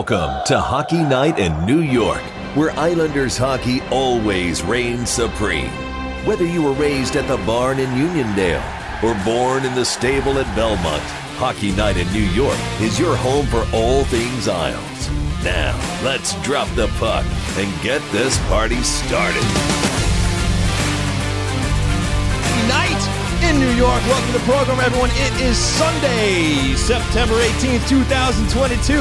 Welcome to Hockey Night in New York, where Islanders hockey always reigns supreme. Whether you were raised at the barn in Uniondale or born in the stable at Belmont, Hockey Night in New York is your home for all things Isles. Now, let's drop the puck and get this party started. Night in New York. Welcome to the program, everyone. It is Sunday, September 18th, 2022.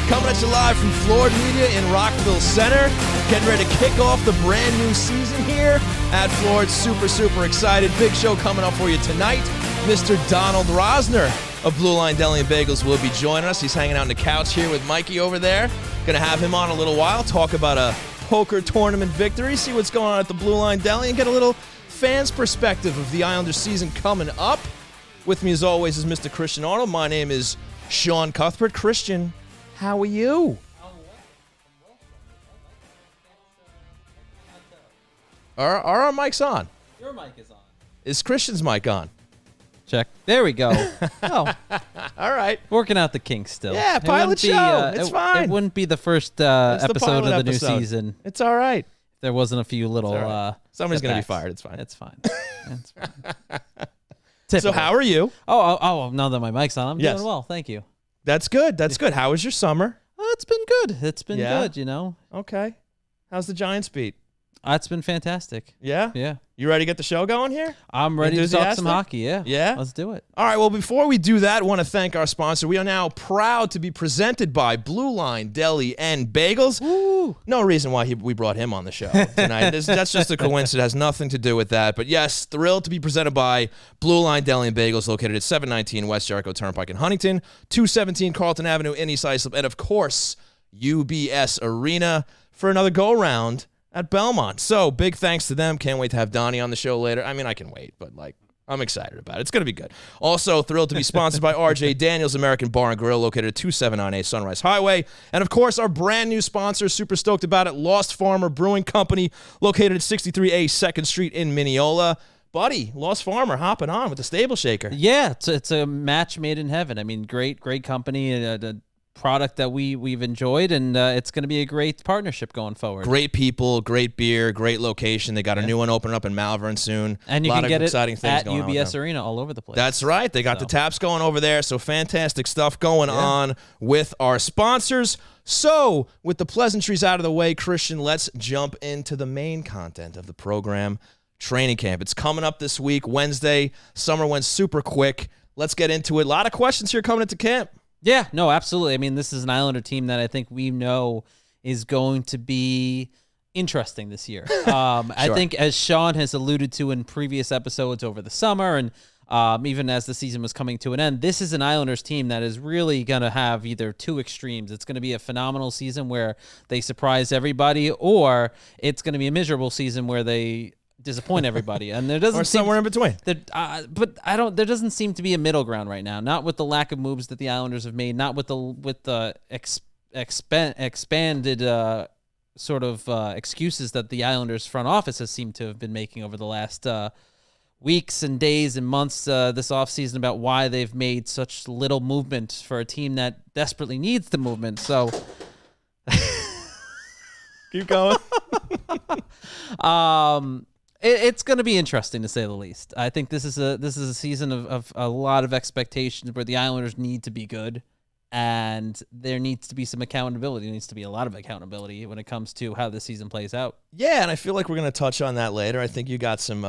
Coming at you live from Florida Media in Rockville Centre. Getting ready to kick off the brand new season here at Florida. Super excited. Big show coming up for you tonight. Mr. Donnie Rosner of Blue Line Deli and Bagels will be joining us. He's hanging out on the couch here with Mikey over there. Going to have him on a little while, talk about a poker tournament victory, see what's going on at the Blue Line Deli, and get a little fans' perspective of the Islanders season coming up. With me, as always, is Mr. Christian Arnold. My name is Sean Cuthbert. Christian, how are you? Are our mics on? Your mic is on. Is Christian's mic on? Check. There we go. Oh, all right. working out the kinks still. Yeah, pilot show. It's fine. It wouldn't be the first episode of the new season. It's all right. If there wasn't a few little. Somebody's going to be setbacks. fired. It's fine. It's fine. It's fine. So how are you? Oh, now that my mic's on, I'm Yes. doing well. Thank you. That's good. How was your summer? It's been good. It's been Yeah? good, you know. Okay. How's the Giants beat? It's been fantastic. Yeah? Yeah. You ready to get the show going here? I'm ready to talk some Enthusiastic? hockey. Yeah. Yeah? Let's do it. All right, well, before we do that, I want to thank our sponsor. We are now proud to be presented by Blue Line Deli and Bagels. Woo. No reason why we brought him on the show tonight. That's just a coincidence. It has nothing to do with that. But yes, thrilled to be presented by Blue Line Deli and Bagels, located at 719 West Jericho Turnpike in Huntington, 217 Carlton Avenue in East Islip, and of course, UBS Arena for another go-round at Belmont. So big thanks to them. Can't wait to have Donnie on the show later. I mean, I can wait, but I'm excited about it. It's going to be good. Also thrilled to be sponsored by RJ Daniels American Bar and Grill, located at 2798 Sunrise Highway. And of course, our brand new sponsor, super stoked about it, Lost Farmer Brewing Company, located at 63A 2nd Street in Mineola. Buddy, Lost Farmer hopping on with the Stable Shaker. Yeah, it's a match made in heaven. I mean, great company, a product that we've enjoyed, and it's going to be a great partnership going forward. Great people, great beer, great location. They got a new one opening up in Malvern soon. And you a lot can of get it exciting things at going on with UBS them. Arena all over the place. That's right. They got the taps going over there, so fantastic stuff going on with our sponsors. So, with the pleasantries out of the way, Christian, let's jump into the main content of the program, training camp. It's coming up this week, Wednesday. Summer went super quick. Let's get into it. A lot of questions here coming into camp. Yeah, no, absolutely. I mean, this is an Islander team that I think we know is going to be interesting this year. I think, as Sean has alluded to in previous episodes over the summer, and even as the season was coming to an end, this is an Islanders team that is really going to have either two extremes. It's going to be a phenomenal season where they surprise everybody, or it's going to be a miserable season where they disappoint everybody, and there doesn't Or somewhere in between. But there doesn't seem to be a middle ground right now. Not with the lack of moves that the Islanders have made. Not with the expanded sort of excuses that the Islanders front office has seemed to have been making over the last weeks and days and months this offseason about why they've made such little movement for a team that desperately needs the movement. So Keep going. It's going to be interesting, to say the least. I think this is a season of a lot of expectations where the Islanders need to be good, and there needs to be some accountability. There needs to be a lot of accountability when it comes to how this season plays out. Yeah, and I feel like we're going to touch on that later. I think you got some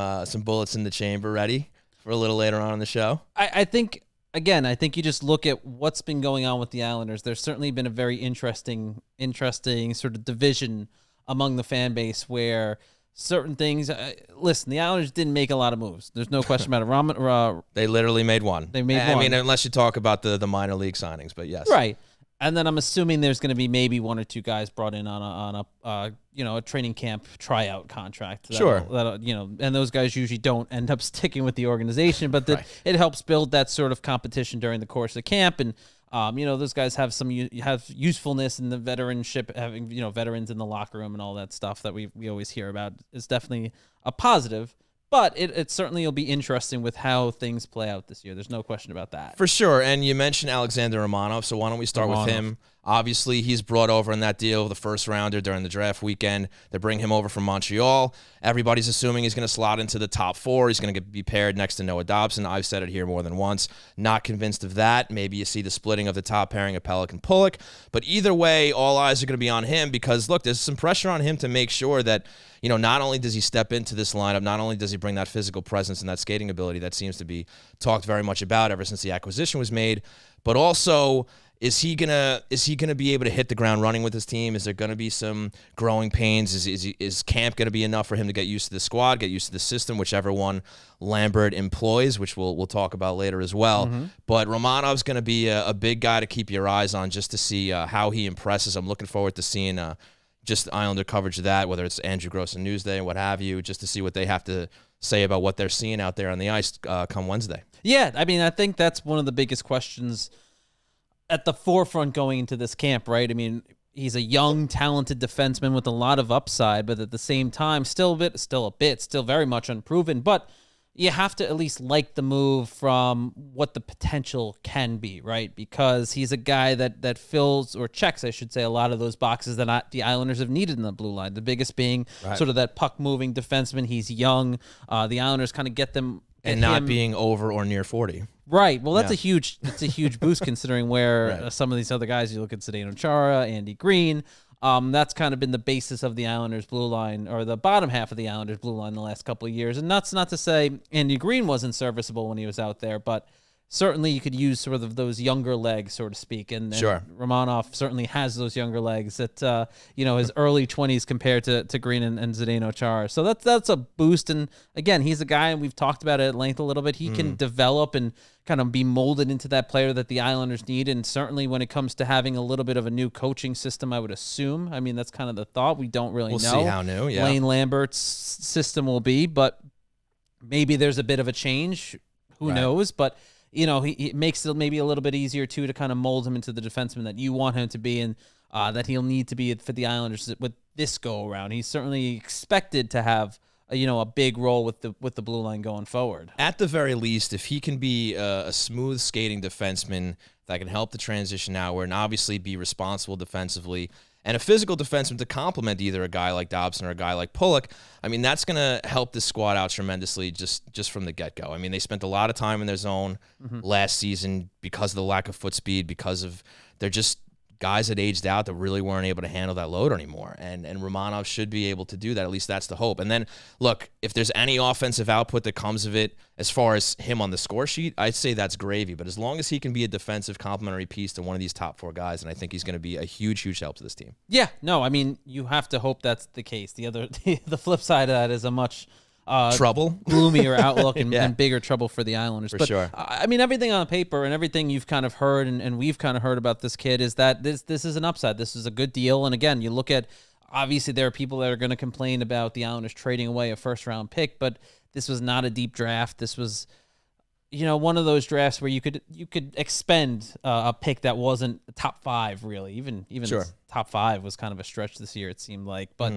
bullets in the chamber ready for a little later on in the show. I think you just look at what's been going on with the Islanders. There's certainly been a very interesting sort of division among the fan base where certain things. Listen, the Islanders didn't make a lot of moves. There's no question about it. They literally made one. They made one. I mean, unless you talk about the minor league signings, but yes. Right. And then I'm assuming there's going to be maybe one or two guys brought in on a training camp tryout contract. Sure. And those guys usually don't end up sticking with the organization, but it helps build that sort of competition during the course of camp. And those guys have have usefulness in the veteranship, having veterans in the locker room and all that stuff that we always hear about is definitely a positive. But it certainly will be interesting with how things play out this year. There's no question about that. For sure. And you mentioned Alexander Romanov, so why don't we start with him? Obviously, he's brought over in that deal, the first rounder during the draft weekend. They bring him over from Montreal. Everybody's assuming he's going to slot into the top 4. He's going to be paired next to Noah Dobson. I've said it here more than once. Not convinced of that. Maybe you see the splitting of the top pairing of Pelech and Pulock. But either way, all eyes are going to be on him because, look, there's some pressure on him to make sure that, not only does he step into this lineup, not only does he bring that physical presence and that skating ability that seems to be talked very much about ever since the acquisition was made, but also, is he gonna be able to hit the ground running with his team? Is there gonna be some growing pains? Is camp gonna be enough for him to get used to the squad, get used to the system, whichever one Lambert employs, which we'll talk about later as well. Mm-hmm. But Romanov's gonna be a big guy to keep your eyes on just to see how he impresses. I'm looking forward to seeing just Islander coverage of that, whether it's Andrew Gross and Newsday and what have you, just to see what they have to say about what they're seeing out there on the ice come Wednesday. Yeah, I mean, I think that's one of the biggest questions at the forefront going into this camp, right? I mean, he's a young, talented defenseman with a lot of upside, but at the same time, still very much unproven. But you have to at least like the move from what the potential can be, right? Because he's a guy that fills or checks, I should say, a lot of those boxes that the Islanders have needed in the blue line. The biggest being sort of that puck-moving defenseman. He's young. The Islanders kind of get them. And not being over or near 40. Right. Well, that's a huge boost considering where some of these other guys, you look at Zdeno Chara, Andy Green, that's kind of been the basis of the Islanders blue line, or the bottom half of the Islanders blue line the last couple of years. And that's not to say Andy Green wasn't serviceable when he was out there, but certainly you could use sort of those younger legs, so to speak. And Romanov certainly has those younger legs at, his early 20s compared to Green and Zdeno Chara. So that's a boost. And again, he's a guy, and we've talked about it at length a little bit. He can develop and kind of be molded into that player that the Islanders need. And certainly when it comes to having a little bit of a new coaching system, I would assume, I mean, that's kind of the thought. We don't really know. We'll see how new, Lane Lambert's system will be, but maybe there's a bit of a change. Who knows? But he makes it maybe a little bit easier, too, to kind of mold him into the defenseman that you want him to be and that he'll need to be for the Islanders with this go-around. He's certainly expected to have a big role with the blue line going forward. At the very least, if he can be a smooth skating defenseman that can help the transition outward and obviously be responsible defensively, and a physical defenseman to complement either a guy like Dobson or a guy like Pulock, I mean, that's going to help this squad out tremendously just from the get-go. I mean, they spent a lot of time in their zone last season because of the lack of foot speed, because of they're just guys that aged out that really weren't able to handle that load anymore. And Romanov should be able to do that. At least that's the hope. And then, look, if there's any offensive output that comes of it, as far as him on the score sheet, I'd say that's gravy. But as long as he can be a defensive complementary piece to one of these top 4 guys, and I think he's going to be a huge, huge help to this team. Yeah, no, I mean, you have to hope that's the case. The flip side of that is a much gloomier outlook and bigger trouble for the Islanders. For sure. I mean, everything on paper and everything you've kind of heard and we've kind of heard about this kid is that this is an upside. This is a good deal. And again, you look at, obviously there are people that are going to complain about the Islanders trading away a first-round pick, but this was not a deep draft. This was, one of those drafts where you could expend a pick that wasn't top 5 really. Even top 5 was kind of a stretch this year, it seemed like. But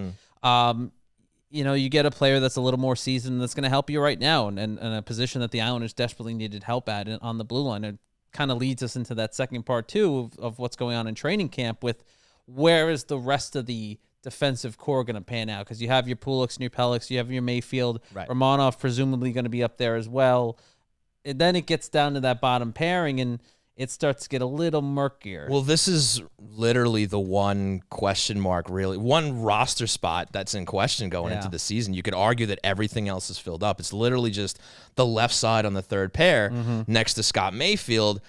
you get a player that's a little more seasoned that's going to help you right now and a position that the Islanders desperately needed help at on the blue line. It kind of leads us into that second part, too, of what's going on in training camp with where is the rest of the defensive core going to pan out? Because you have your Pulocks and your Pelechs, you have your Mayfield, Romanov presumably going to be up there as well. And then it gets down to that bottom pairing, and it starts to get a little murkier. Well, this is literally the one question mark, really. One roster spot that's in question going into the season. You could argue that everything else is filled up. It's literally just the left side on the third pair next to Scott Mayfield,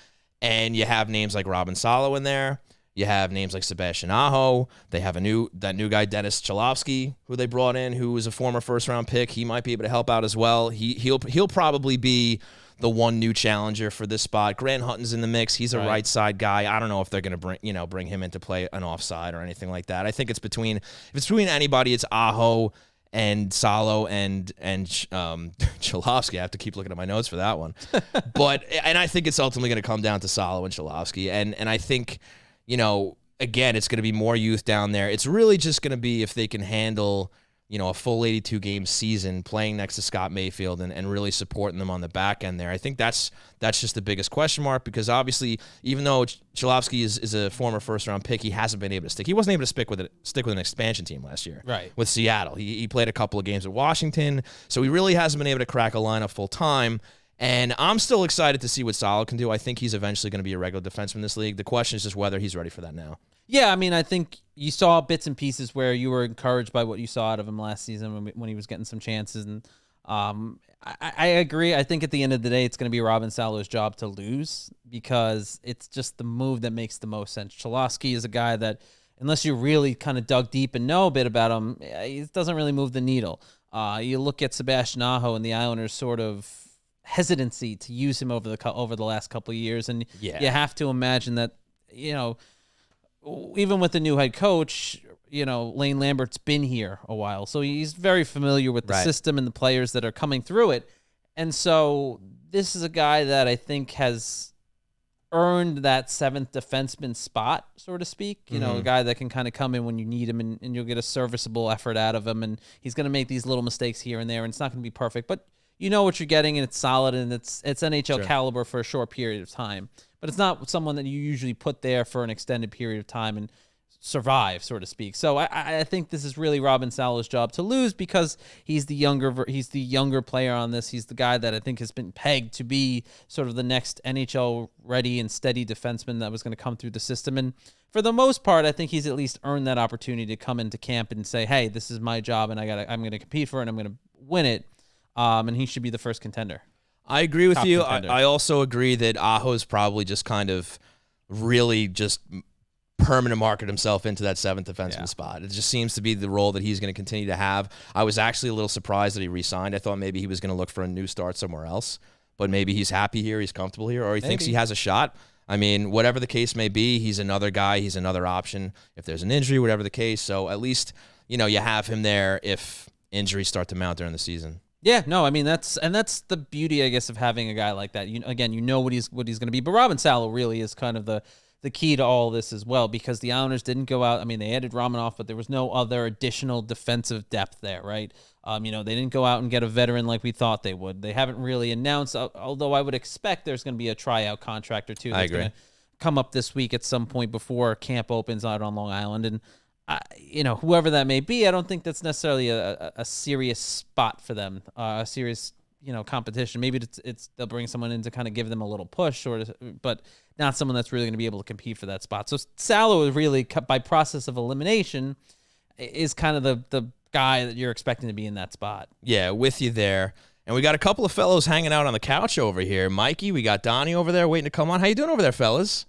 and you have names like Robin Salo in there. You have names like Sebastian Aho. They have that new guy, Dennis Cholowski, who they brought in, who is a former first-round pick. He might be able to help out as well. He'll probably be the one new challenger for this spot. Grant Hutton's in the mix. He's a right side guy. I don't know if they're going to bring him into play an offside or anything like that. I think if it's between anybody, it's Aho and Salo and Cholowski. I have to keep looking at my notes for that one. And I think it's ultimately going to come down to Salo and Cholowski. And I think, again, it's going to be more youth down there. It's really just going to be if they can handle a full 82-game season playing next to Scott Mayfield and really supporting them on the back end there. I think that's just the biggest question mark, because obviously, even though Cholowski is a former first-round pick, he hasn't been able to stick. He wasn't able to stick with an expansion team last year with Seattle. He played a couple of games at Washington, so he really hasn't been able to crack a lineup full-time. And I'm still excited to see what Salo can do. I think he's eventually going to be a regular defenseman in this league. The question is just whether he's ready for that now. Yeah, I mean, I think you saw bits and pieces where you were encouraged by what you saw out of him last season when he was getting some chances. And I agree. I think at the end of the day, it's going to be Robin Salo's job to lose, because it's just the move that makes the most sense. Cholowski is a guy that, unless you really kind of dug deep and know a bit about him, he doesn't really move the needle. You look at Sebastian Aho and the Islanders' sort of hesitancy to use him over the last couple of years, and you have to imagine that, even with the new head coach, Lane Lambert's been here a while, so he's very familiar with the system and the players that are coming through it. And so this is a guy that I think has earned that seventh defenseman spot, so to speak. A guy that can kind of come in when you need him, and you'll get a serviceable effort out of him, and he's going to make these little mistakes here and there, and it's not going to be perfect, but you know what you're getting, and it's solid, and it's NHL caliber for a short period of time. But it's not someone that you usually put there for an extended period of time and survive, so to speak. So I think this is really Robin Salo's job to lose, because he's the younger player on this. He's the guy that I think has been pegged to be sort of the next NHL ready and steady defenseman that was going to come through the system. And for the most part, I think he's at least earned that opportunity to come into camp and say, hey, this is my job, and I'm going to compete for it, and I'm going to win it. And he should be the first contender. I agree with you. I also agree that Aho's probably just kind of really just permanent market himself into that seventh defenseman spot. It just seems to be the role that he's going to continue to have. I was actually a little surprised that he re-signed. I thought maybe he was going to look for a new start somewhere else, but maybe he's happy here, he's comfortable here, or he thinks he has a shot. I mean, whatever the case may be, he's another guy, he's another option if there's an injury, whatever the case. So at least, you have him there if injuries start to mount during the season. Yeah, no, I mean, that's the beauty, I guess, of having a guy like that. You know what he's going to be. But Robin Salo really is kind of the key to all this as well, because the Islanders didn't go out. I mean, they added Romanoff, but there was no other additional defensive depth there, right? They didn't go out and get a veteran like we thought they would. They haven't really announced, although I would expect there's going to be a tryout contract or two that's going to come up this week at some point before camp opens out on Long Island. And whoever that may be, I don't think that's necessarily a serious spot for them, a serious, competition. Maybe they'll bring someone in to kind of give them a little push, but not someone that's really going to be able to compete for that spot. So Salo is really, by process of elimination, is kind of the guy that you're expecting to be in that spot. Yeah, with you there. And we got a couple of fellows hanging out on the couch over here. Mikey, we got Donnie over there waiting to come on. How you doing over there, fellas?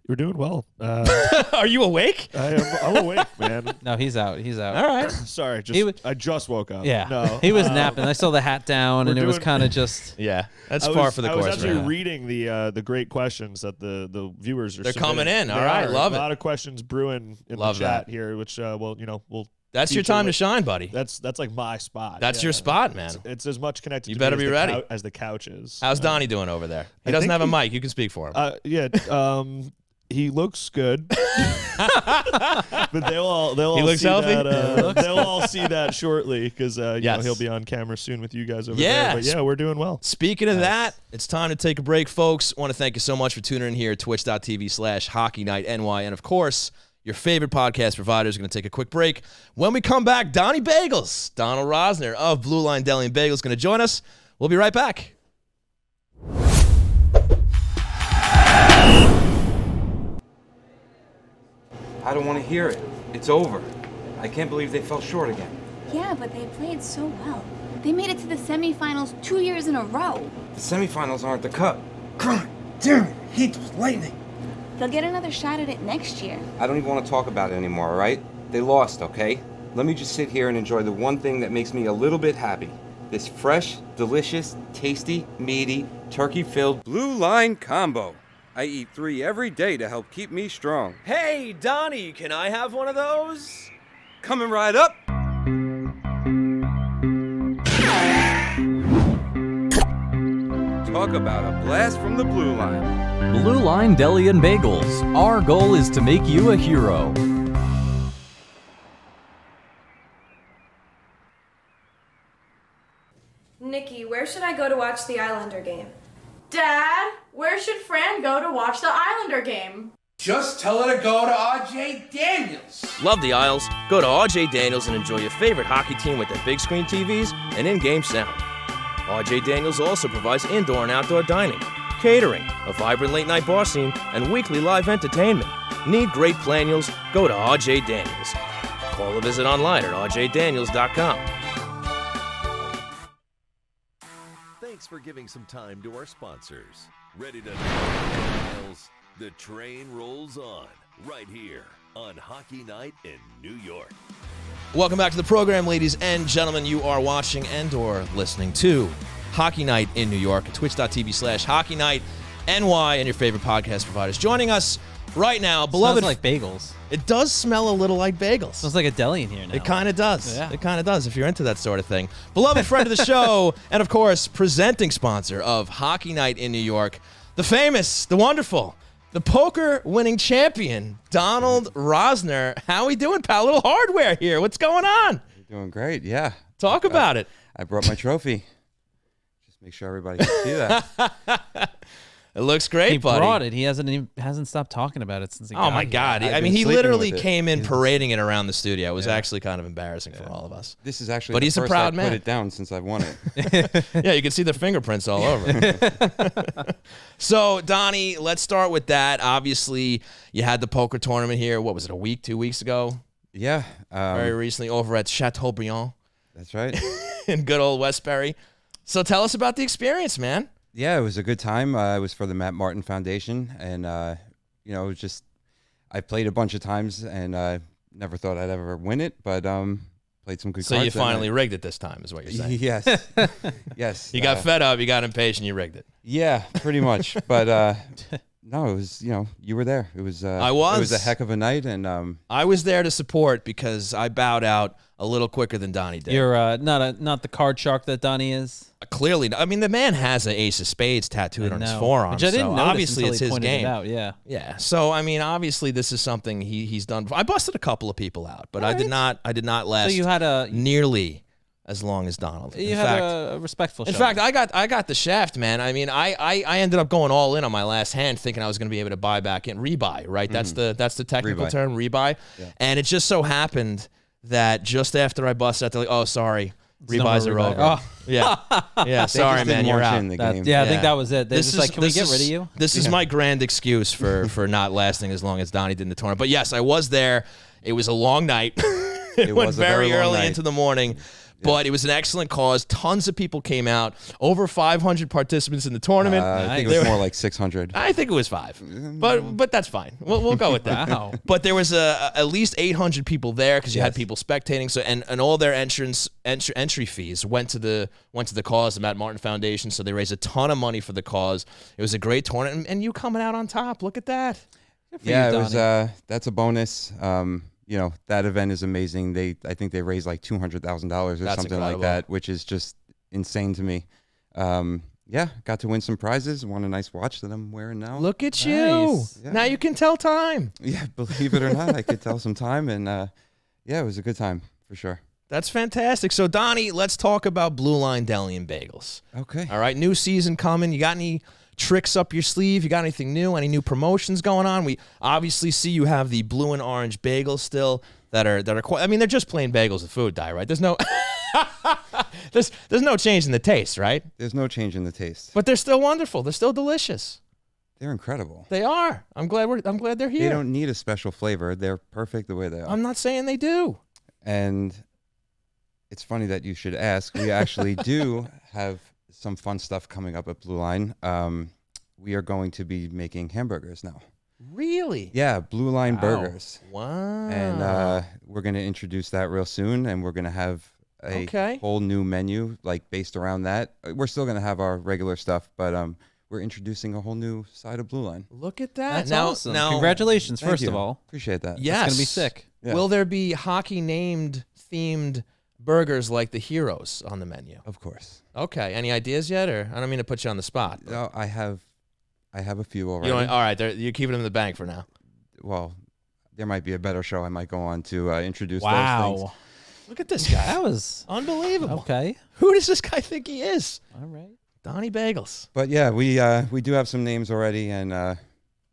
We're doing well. Are you awake? I'm awake, man. No, he's out. All right. Sorry, I just woke up. Yeah. No, he was napping. I saw the hat down, and it was kind of just. Yeah, that's par for the course. I was actually right reading the great questions that the viewers are. They're submitting. coming in. All right, love it. A lot of questions brewing in the chat here, which we'll. That's your time to shine, buddy. That's like my spot. That's your spot, man. It's as much connected. You to better me be ready as the couch is. How's Donnie doing over there? He doesn't have a mic. You can speak for him. He looks good, but they'll all looks see healthy? that. They'll all see that shortly because he'll be on camera soon with you guys over there. But yeah, we're doing well. Speaking of that, it's time to take a break, folks. Want to thank you so much for tuning in here at twitch.tv/HockeyNightNY, and of course, your favorite podcast provider is going to take a quick break. When we come back, Donnie Bagels, Donald Rosner of Blue Line Deli and Bagels, is going to join us. We'll be right back. I don't want to hear it. It's over. I can't believe they fell short again. Yeah, but they played so well. They made it to the semifinals 2 years in a row. The semifinals aren't the cup. God damn it, I hate those Lightning. They'll get another shot at it next year. I don't even want to talk about it anymore, all right? They lost, okay? Let me just sit here and enjoy the one thing that makes me a little bit happy. This fresh, delicious, tasty, meaty, turkey-filled Blue Line combo. I eat 3 every day to help keep me strong. Hey, Donnie, can I have one of those? Coming right up. Talk about a blast from the Blue Line. Blue Line Deli and Bagels. Our goal is to make you a hero. Nikki, where should I go to watch the Islander game? Dad, where should Fran go to watch the Islander game? Just tell her to go to RJ Daniels. Love the Isles? Go to RJ Daniels and enjoy your favorite hockey team with their big screen TVs and in-game sound. RJ Daniels also provides indoor and outdoor dining, catering, a vibrant late-night bar scene, and weekly live entertainment. Need great planials? Go to RJ Daniels. Call or visit online at rjdaniels.com. Thanks for giving some time to our sponsors. Ready to miles? The train rolls on right here on Hockey Night in New York. Welcome back to the program, ladies and gentlemen. You are watching and/or listening to Hockey Night in New York at twitch.tv/Hockey Night NY and your favorite podcast providers. Joining us right now, beloved. Smells like bagels. It does smell a little like bagels. Smells like a deli in here now. It kind of does. Yeah. It kind of does if you're into that sort of thing. Beloved friend of the show, and of course, presenting sponsor of Hockey Night in New York, the famous, the wonderful, the poker-winning champion, Donnie Rosner. How we doing, pal? A little hardware here. What's going on? You're doing great, yeah. Talk about it. I brought my trophy. Just make sure everybody can see that. It looks great, he buddy. brought it. He hasn't stopped talking about it since he got Oh, my here. God. I mean, he literally came in parading it around the studio. It was actually kind of embarrassing for all of us. This is actually but the he's first a proud I man. put it down since I've won it. Yeah, you can see the fingerprints all over. So, Donnie, let's start with that. Obviously, you had the poker tournament here. What was it, 2 weeks ago? Yeah. Very recently over at Chateaubriand. That's right. In good old Westbury. So tell us about the experience, man. Yeah, it was a good time. It was for the Matt Martin Foundation. And, it was just, I played a bunch of times and never thought I'd ever win it, but played some good cards. So you finally rigged it this time is what you're saying. Yes. Yes. You got fed up, you got impatient, you rigged it. Yeah, pretty much. But no, it was, you were there. It was I was. It was a heck of a night, and I was there to support because I bowed out a little quicker than Donnie did. You're not the card shark that Donnie is. Clearly, I mean, the man has an Ace of Spades tattooed on his forearm. Which I didn't so notice obviously until it's he his pointed game. it out, yeah. Yeah. So I mean, obviously this is something he's done. I busted a couple of people out, but I did not last. So you had nearly as long as Donald. You had a respectful. In fact, I got the shaft, man. I mean, I ended up going all in on my last hand, thinking I was going to be able to buy back in rebuy. Right? That's the technical term, rebuy. Yeah. And it just so happened that just after I busted out, they're like, "Oh, sorry, rebuys are over." Oh. Yeah. Sorry, man, you're out. I think that was it. They're just like, "Can we get rid of you?" This is my grand excuse for not lasting as long as Donnie did in the tournament. But yes, I was there. It was a long night. It went very early into the morning. But it was an excellent cause. Tons of people came out. Over 500 participants in the tournament. I think it was more like 600. I think it was 5. But that's fine. We'll go with that. Wow. But there was at least 800 people there because you had people spectating. So and all their entry fees went to the cause, the Matt Martin Foundation. So they raised a ton of money for the cause. It was a great tournament, and you coming out on top. Look at that. Yeah, it was. That's a bonus. That event is amazing. I think they raised like $200,000 or something incredible. Like that, which is just insane to me. Got to win some prizes. Won a nice watch that I'm wearing now. Look at you. Nice. Yeah. Now you can tell time. Yeah, believe it or not, I could tell some time. And it was a good time for sure. That's fantastic. So, Donnie, let's talk about Blue Line Deli and Bagels. Okay. All right, new season coming. You got any tricks up your sleeve? You got anything new? Any new promotions going on? We obviously see you have the blue and orange bagels still that are quite, I mean, they're just plain bagels with food dye, right? There's no there's no change in the taste, right? There's no change in the taste. But they're still wonderful. They're still delicious. They're incredible. They are. I'm glad they're here. They don't need a special flavor. They're perfect the way they are. I'm not saying they do. And it's funny that you should ask. We actually do have some fun stuff coming up at Blue Line. We are going to be making hamburgers now. Really? Yeah, Blue Line burgers. Wow. And we're going to introduce that real soon, and we're going to have a whole new menu like based around that. We're still going to have our regular stuff, but we're introducing a whole new side of Blue Line. Look at that. That's awesome. Congratulations, first of all. Appreciate that. Yes. It's going to be sick. Yeah. Will there be hockey-named themed burgers like the Heroes on the menu? Of course. Okay. Any ideas yet? Or I don't mean to put you on the spot. No, I have a few already. All right. You're keeping them in the bank for now. Well, there might be a better show I might go on to introduce those things. Look at this guy. That was unbelievable. Okay. Who does this guy think he is? All right. Donnie Bagels. But yeah, we do have some names already, and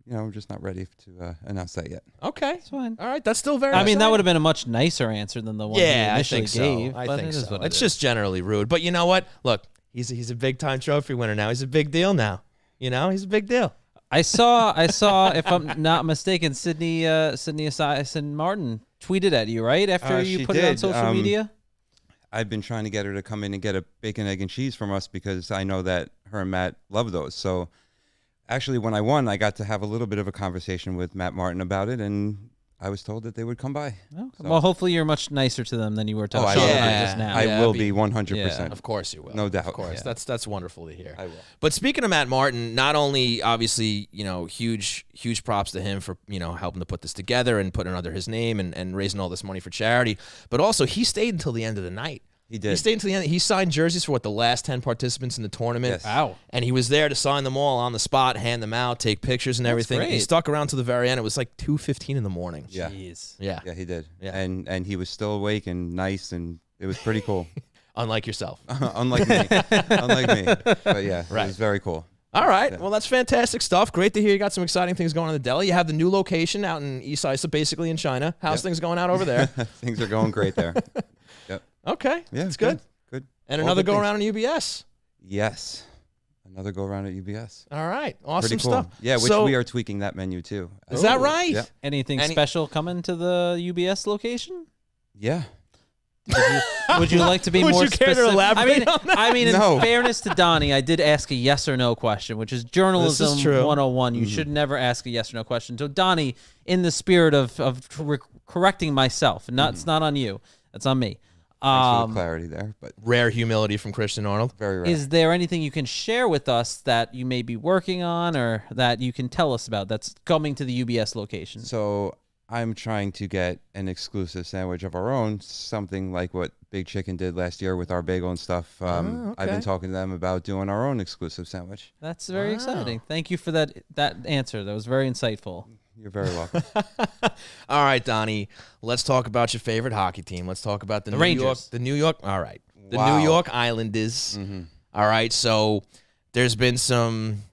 we're just not ready to announce that yet. Okay. That's fine. All right. That's still very I mean, that exciting. would have been a much nicer answer than the one he initially gave. I but think it is so. what it It's is. just generally rude. But you know what? Look, he's a big-time trophy winner now. He's a big deal now. He's a big deal. I saw, if I'm not mistaken, Sydney Martin tweeted at you, right? After you She put it on did. social media? I've been trying to get her to come in and get a bacon, egg, and cheese from us because I know that her and Matt love those. So actually, when I won, I got to have a little bit of a conversation with Matt Martin about it, and I was told that they would come by. Oh, So- well, hopefully you're much nicer to them than you were to Sean just now. I will be 100%. Of course you will. No doubt. Of course. Yeah. That's wonderful to hear. I will. But speaking of Matt Martin, not only obviously, huge props to him for, helping to put this together and putting it under his name and raising all this money for charity, but also he stayed until the end of the night. He did. He stayed until the end. He signed jerseys for the last 10 participants in the tournament. Yes. Wow. And he was there to sign them all on the spot, hand them out, take pictures and everything. great. He stuck around to the very end. It was like 2:15 in the morning. Yeah. Jeez. Yeah. Yeah, he did. Yeah. And he was still awake and nice, and it was pretty cool. Unlike yourself. Unlike me. But yeah, Right. it was very cool. All right. Yeah. Well, that's fantastic stuff. Great to hear you got some exciting things going on in the deli. You have the new location out in East Isa, basically in China. How's Yep. things going out over there? Things are going great there. Yep. Okay. Yeah, That's good. Good. And All another good go things. around in UBS. Yes. Another go around at UBS. All right. Awesome Pretty cool. stuff. Yeah, which So- we are tweaking that menu too. Is that right? Yeah. Anything special coming to the UBS location? Yeah. Would you like to be Would more you care to specific? elaborate on that? I mean, in No. fairness to Donnie, I did ask a yes or no question, which is journalism This is true. 101. You should never ask a yes or no question. So, Donnie, in the spirit of correcting myself, it's not on you, that's on me. Thanks for the clarity there, but Rare humility from Christian Arnold. very rare. Is there anything you can share with us that you may be working on or that you can tell us about that's coming to the UBS location? So I'm trying to get an exclusive sandwich of our own, something like what Big Chicken did last year with our bagel and stuff. I've okay. been talking to them about doing our own exclusive sandwich. That's very exciting. Thank you for that answer. That was very insightful. You're very welcome. All right, Donnie. Let's talk about your favorite hockey team. Let's talk about the New Rangers. York. The New York. All right. The Wow. New York Islanders. All right. So there's been some,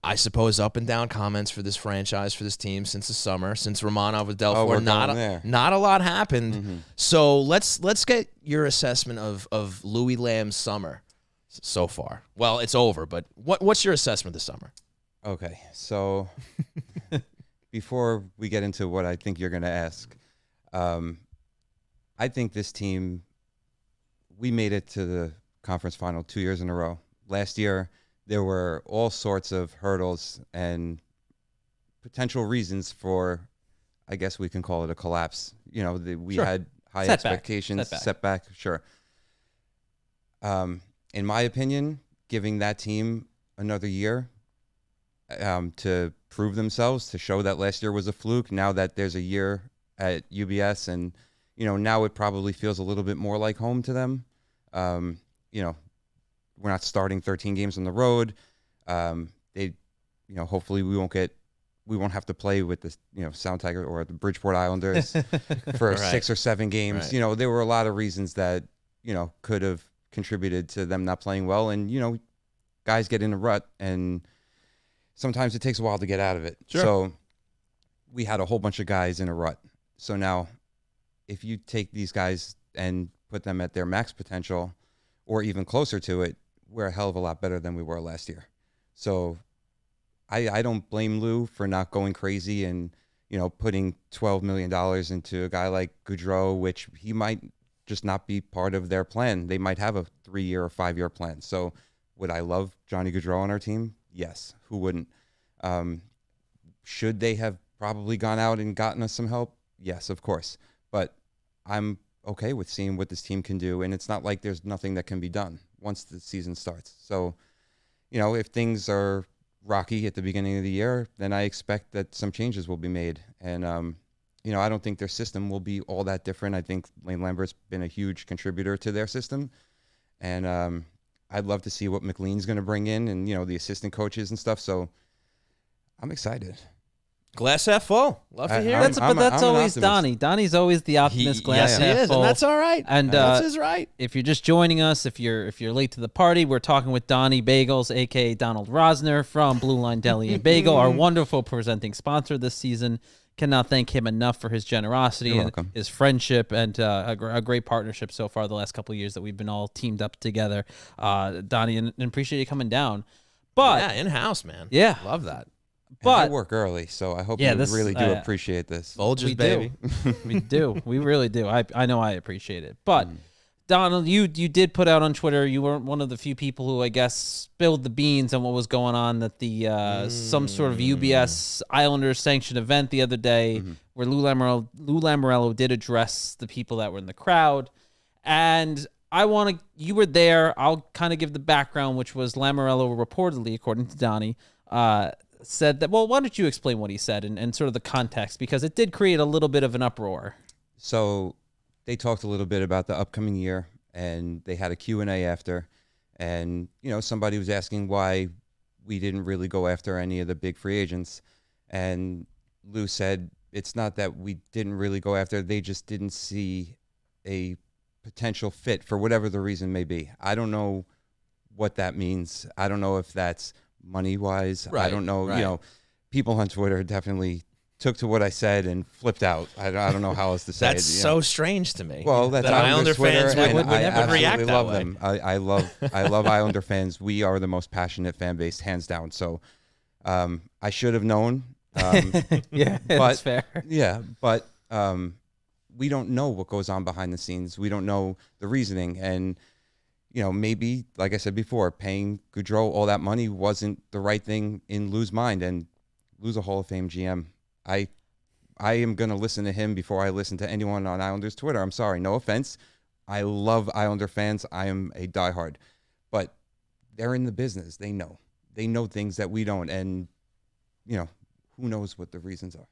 I suppose, up and down comments for this franchise, for this team since the summer, since Romanov with Delphor. we're not going there. not a lot happened. So let's get your assessment of Louis Lamb's summer so far. Well, it's over, but what's your assessment this summer? Okay, so before we get into what I think you're going to ask, I think this team, we made it to the conference final 2 years in a row. Last year, there were all sorts of hurdles and potential reasons for, I guess we can call it a collapse. We Sure. had high Setback. expectations. Setback, sure. In my opinion, giving that team another year to prove themselves, to show that last year was a fluke, now that there's a year at UBS, and now it probably feels a little bit more like home to them. We're not starting 13 games on the road. Hopefully we won't have to play with the Sound Tiger or the Bridgeport Islanders for 6 or 7 games. Right. There were a lot of reasons that could have contributed to them not playing well, and guys get in a rut, and sometimes it takes a while to get out of it. Sure. So we had a whole bunch of guys in a rut. So now if you take these guys and put them at their max potential or even closer to it, we're a hell of a lot better than we were last year. So I don't blame Lou for not going crazy and, putting $12 million into a guy like Goudreau, which he might just not be part of their plan. They might have a 3-year or 5-year plan. So would I love Johnny Goudreau on our team? Yes. Who wouldn't? Should they have probably gone out and gotten us some help? Yes, of course. But I'm okay with seeing what this team can do. And it's not like there's nothing that can be done once the season starts. So, if things are rocky at the beginning of the year, then I expect that some changes will be made. And, I don't think their system will be all that different. I think Lane Lambert's been a huge contributor to their system. And I'd love to see what McLean's going to bring in and, the assistant coaches and stuff. So I'm excited. Glass half full. Love to hear it. But that's always Donnie. Donnie's always the optimist. Glass half full. And that's all right. And that's his right. If you're just joining us, if you're late to the party, we're talking with Donnie Bagels, aka Donald Rosner from Blue Line Deli and Bagel, our wonderful presenting sponsor this season. Cannot thank him enough for his generosity and his friendship and a great partnership so far the last couple of years that we've been all teamed up together. Donnie, and appreciate you coming down. But in-house, man. Yeah. Love that. But I work early, so I hope you really do appreciate this. Folgers, baby. We do. We really do. I know I appreciate it. But Donald, you did put out on Twitter, you weren't one of the few people who I guess spilled the beans on what was going on at the some sort of UBS Islanders sanctioned event the other day where Lou Lamoriello did address the people that were in the crowd. And you were there. I'll kind of give the background, which was Lamoriello reportedly, according to Donnie, said that, well, why don't you explain what he said and sort of the context, because it did create a little bit of an uproar. So they talked a little bit about the upcoming year, and they had a Q&A after, and, somebody was asking why we didn't really go after any of the big free agents, and Lou said, it's not that we didn't really go after, they just didn't see a potential fit for whatever the reason may be. I don't know what that means. I don't know if that's money-wise. Right, I don't know. People on Twitter definitely took to what I said and flipped out. I don't know how else to say that's it. That's so strange to me. Well, that's Islander fans would never react that love way. them. I love Islander fans. We are the most passionate fan base, hands down. So I should have known. Yeah, that's fair. Yeah, but we don't know what goes on behind the scenes. We don't know the reasoning. And maybe, like I said before, paying Gaudreau all that money wasn't the right thing in Lou's mind. And Lou's a Hall of Fame GM. I am going to listen to him before I listen to anyone on Islanders Twitter. I'm sorry. No offense. I love Islander fans. I am a diehard. But they're in the business. They know. They know things that we don't. And, who knows what the reasons are.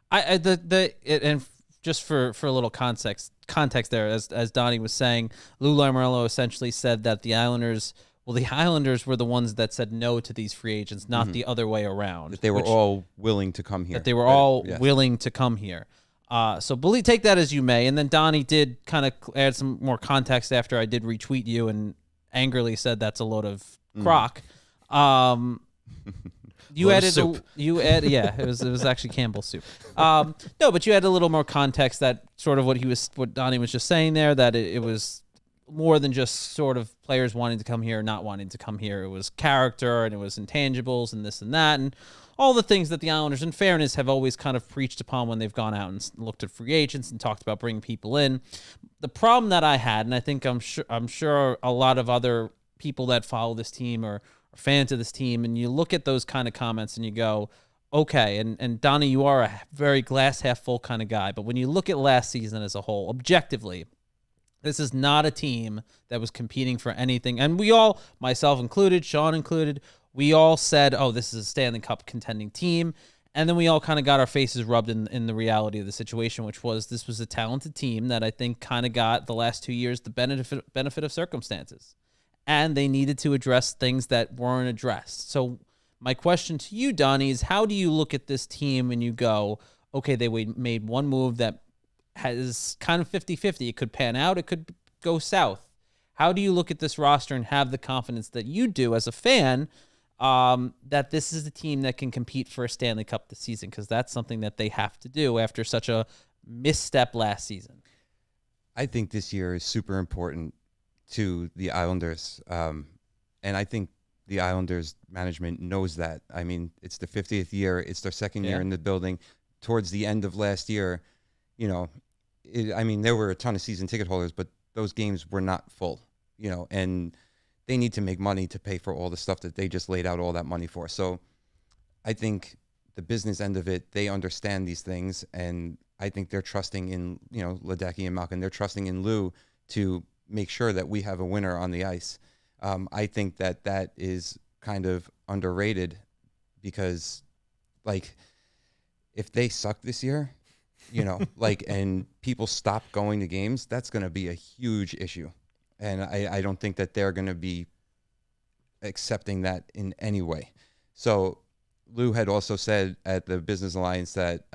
And just for a little context there, as Donnie was saying, Lou Lamoriello essentially said that the Islanders were the ones that said no to these free agents, not the other way around. That they were all willing to come here. That they were all willing to come here. So take that as you may. And then Donnie did kind of add some more context after I did retweet you and angrily said that's a load of crock. You added it was actually Campbell's soup. No, but you had a little more context that sort of what Donnie was just saying there, that it was more than just sort of players wanting to come here or not wanting to come here. It was character and it was intangibles and this and that and all the things that the Islanders, in fairness, have always kind of preached upon when they've gone out and looked at free agents and talked about bringing people in. The problem that I had, and I think I'm sure a lot of other people that follow this team or fans of this team, and you look at those kind of comments and you go, okay, and Donnie, you are a very glass half full kind of guy, but when you look at last season as a whole, objectively, this is not a team that was competing for anything. And we all, myself included, Sean included, we all said, oh, this is a Stanley Cup contending team. And then we all kind of got our faces rubbed in the reality of the situation, which was this was a talented team that I think kind of got the last 2 years the benefit of circumstances. And they needed to address things that weren't addressed. So my question to you, Donnie, is how do you look at this team and you go, okay, they made one move that has kind of 50-50. It could pan out. It could go south. How do you look at this roster and have the confidence that you do as a fan that this is a team that can compete for a Stanley Cup this season? Because that's something that they have to do after such a misstep last season. I think this year is super important to the Islanders. And I think the Islanders management knows that. I mean, it's the 50th year. It's their second year in the building. Towards the end of last year, there were a ton of season ticket holders, but those games were not full, and they need to make money to pay for all the stuff that they just laid out all that money for. So I think the business end of it, they understand these things, and I think they're trusting in, Ledecky and Malkin. They're trusting in Lou to make sure that we have a winner on the ice. I think that is kind of underrated because, if they suck this year, and people stop going to games, that's going to be a huge issue. And I don't think that they're going to be accepting that in any way. So Lou had also said at the Business Alliance that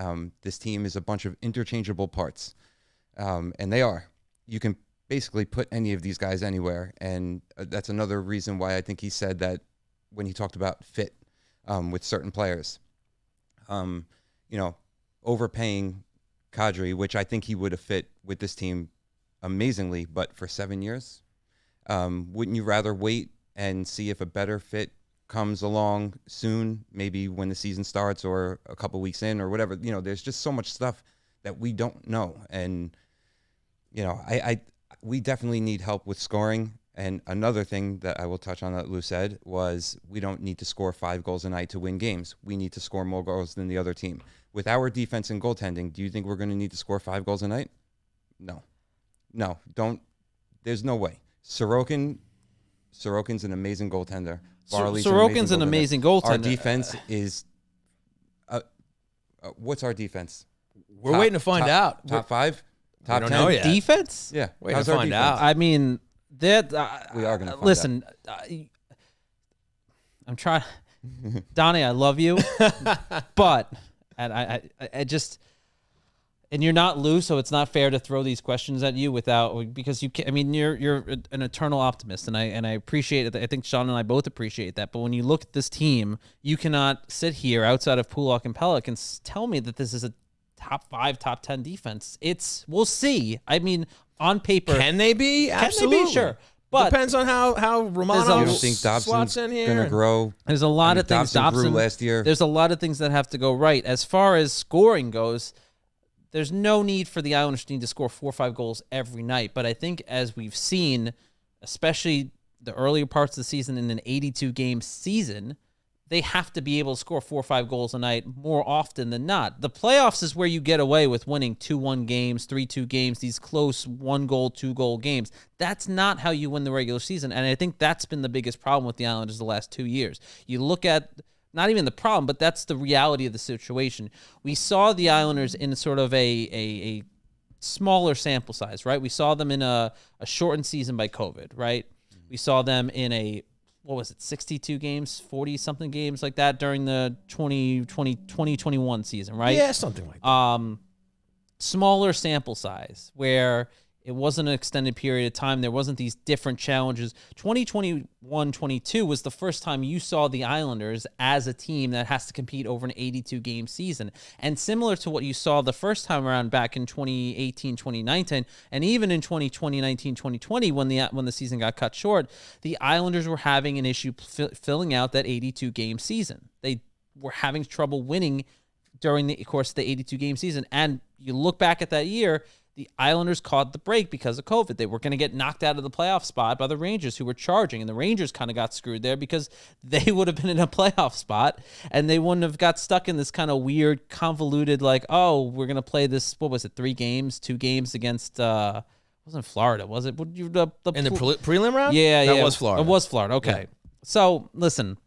this team is a bunch of interchangeable parts, and they are. You can basically put any of these guys anywhere, and that's another reason why I think he said that when he talked about fit with certain players. Overpaying Kadri, which I think he would have fit with this team amazingly, but for 7 years, wouldn't you rather wait and see if a better fit comes along soon, maybe when the season starts or a couple weeks in or whatever? There's just so much stuff that we don't know. And, we definitely need help with scoring. And another thing that I will touch on that Lou said was we don't need to score 5 goals a night to win games. We need to score more goals than the other team. With our defense and goaltending, do you think we're going to need to score 5 goals a night? No, don't. There's no way. Sorokin's an amazing goaltender. Sorokin's an amazing goaltender. Our defense is. What's our defense? We're waiting to find out. Top 5, top 10 know yet. Defense. Yeah, waiting to find out. I mean, that we are going to listen. I'm trying, Donnie. I love you, but I just. And you're not Lou, so it's not fair to throw these questions at you because you can't. I mean, you're an eternal optimist, and I appreciate it. I think Sean and I both appreciate that. But when you look at this team, you cannot sit here outside of Pulak and Pelech and tell me that this is a top 5, top 10 defense. We'll see. I mean, on paper, can they be? Absolutely, can they be? Sure. But depends on how Romanov you don't think slots in here. Going to grow? There's a lot of things. Dobson grew last year. There's a lot of things that have to go right. As far as scoring goes, there's no need for the Islanders team to score 4 or 5 goals every night. But I think as we've seen, especially the earlier parts of the season in an 82-game season, they have to be able to score 4 or 5 goals a night more often than not. The playoffs is where you get away with winning 2-1 games, 3-2 games, these close 1-goal, 2-goal games. That's not how you win the regular season. And I think that's been the biggest problem with the Islanders the last 2 years. You look at not even the problem, but that's the reality of the situation. We saw the Islanders in sort of a smaller sample size, right? We saw them in a shortened season by COVID, right? We saw them in 62 games, 40-something games like that during the 2021 season, right? Yeah, something like that. Smaller sample size where it wasn't an extended period of time. There wasn't these different challenges. 2021-22 was the first time you saw the Islanders as a team that has to compete over an 82-game season. And similar to what you saw the first time around back in 2018-2019, and even in 2019-2020 when the season got cut short, the Islanders were having an issue filling out that 82-game season. They were having trouble winning during the course of the 82-game season. And you look back at that year, the Islanders caught the break because of COVID. They were going to get knocked out of the playoff spot by the Rangers, who were charging, and the Rangers kind of got screwed there because they would have been in a playoff spot, and they wouldn't have got stuck in this kind of weird, convoluted, like, oh, we're going to play this, 2 games against, wasn't Florida, was it? In the prelim round? Yeah, That was Florida. It was Florida, okay. Yeah. So, listen,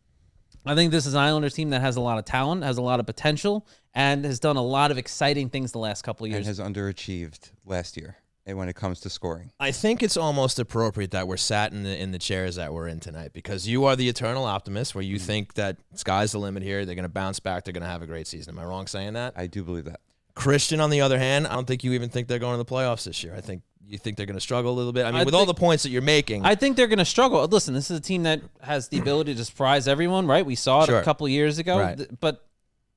I think this is an Islanders team that has a lot of talent, has a lot of potential, and has done a lot of exciting things the last couple of years. And has underachieved last year when it comes to scoring. I think it's almost appropriate that we're sat in the chairs that we're in tonight, because you are the eternal optimist where you think that sky's the limit here. They're going to bounce back. They're going to have a great season. Am I wrong saying that? I do believe that. Christian, on the other hand, I don't think you even think they're going to the playoffs this year. I think you think they're going to struggle a little bit. I mean, with all the points that you're making. I think they're going to struggle. Listen, this is a team that has the ability to surprise everyone, right? We saw it a couple of years ago. Right. But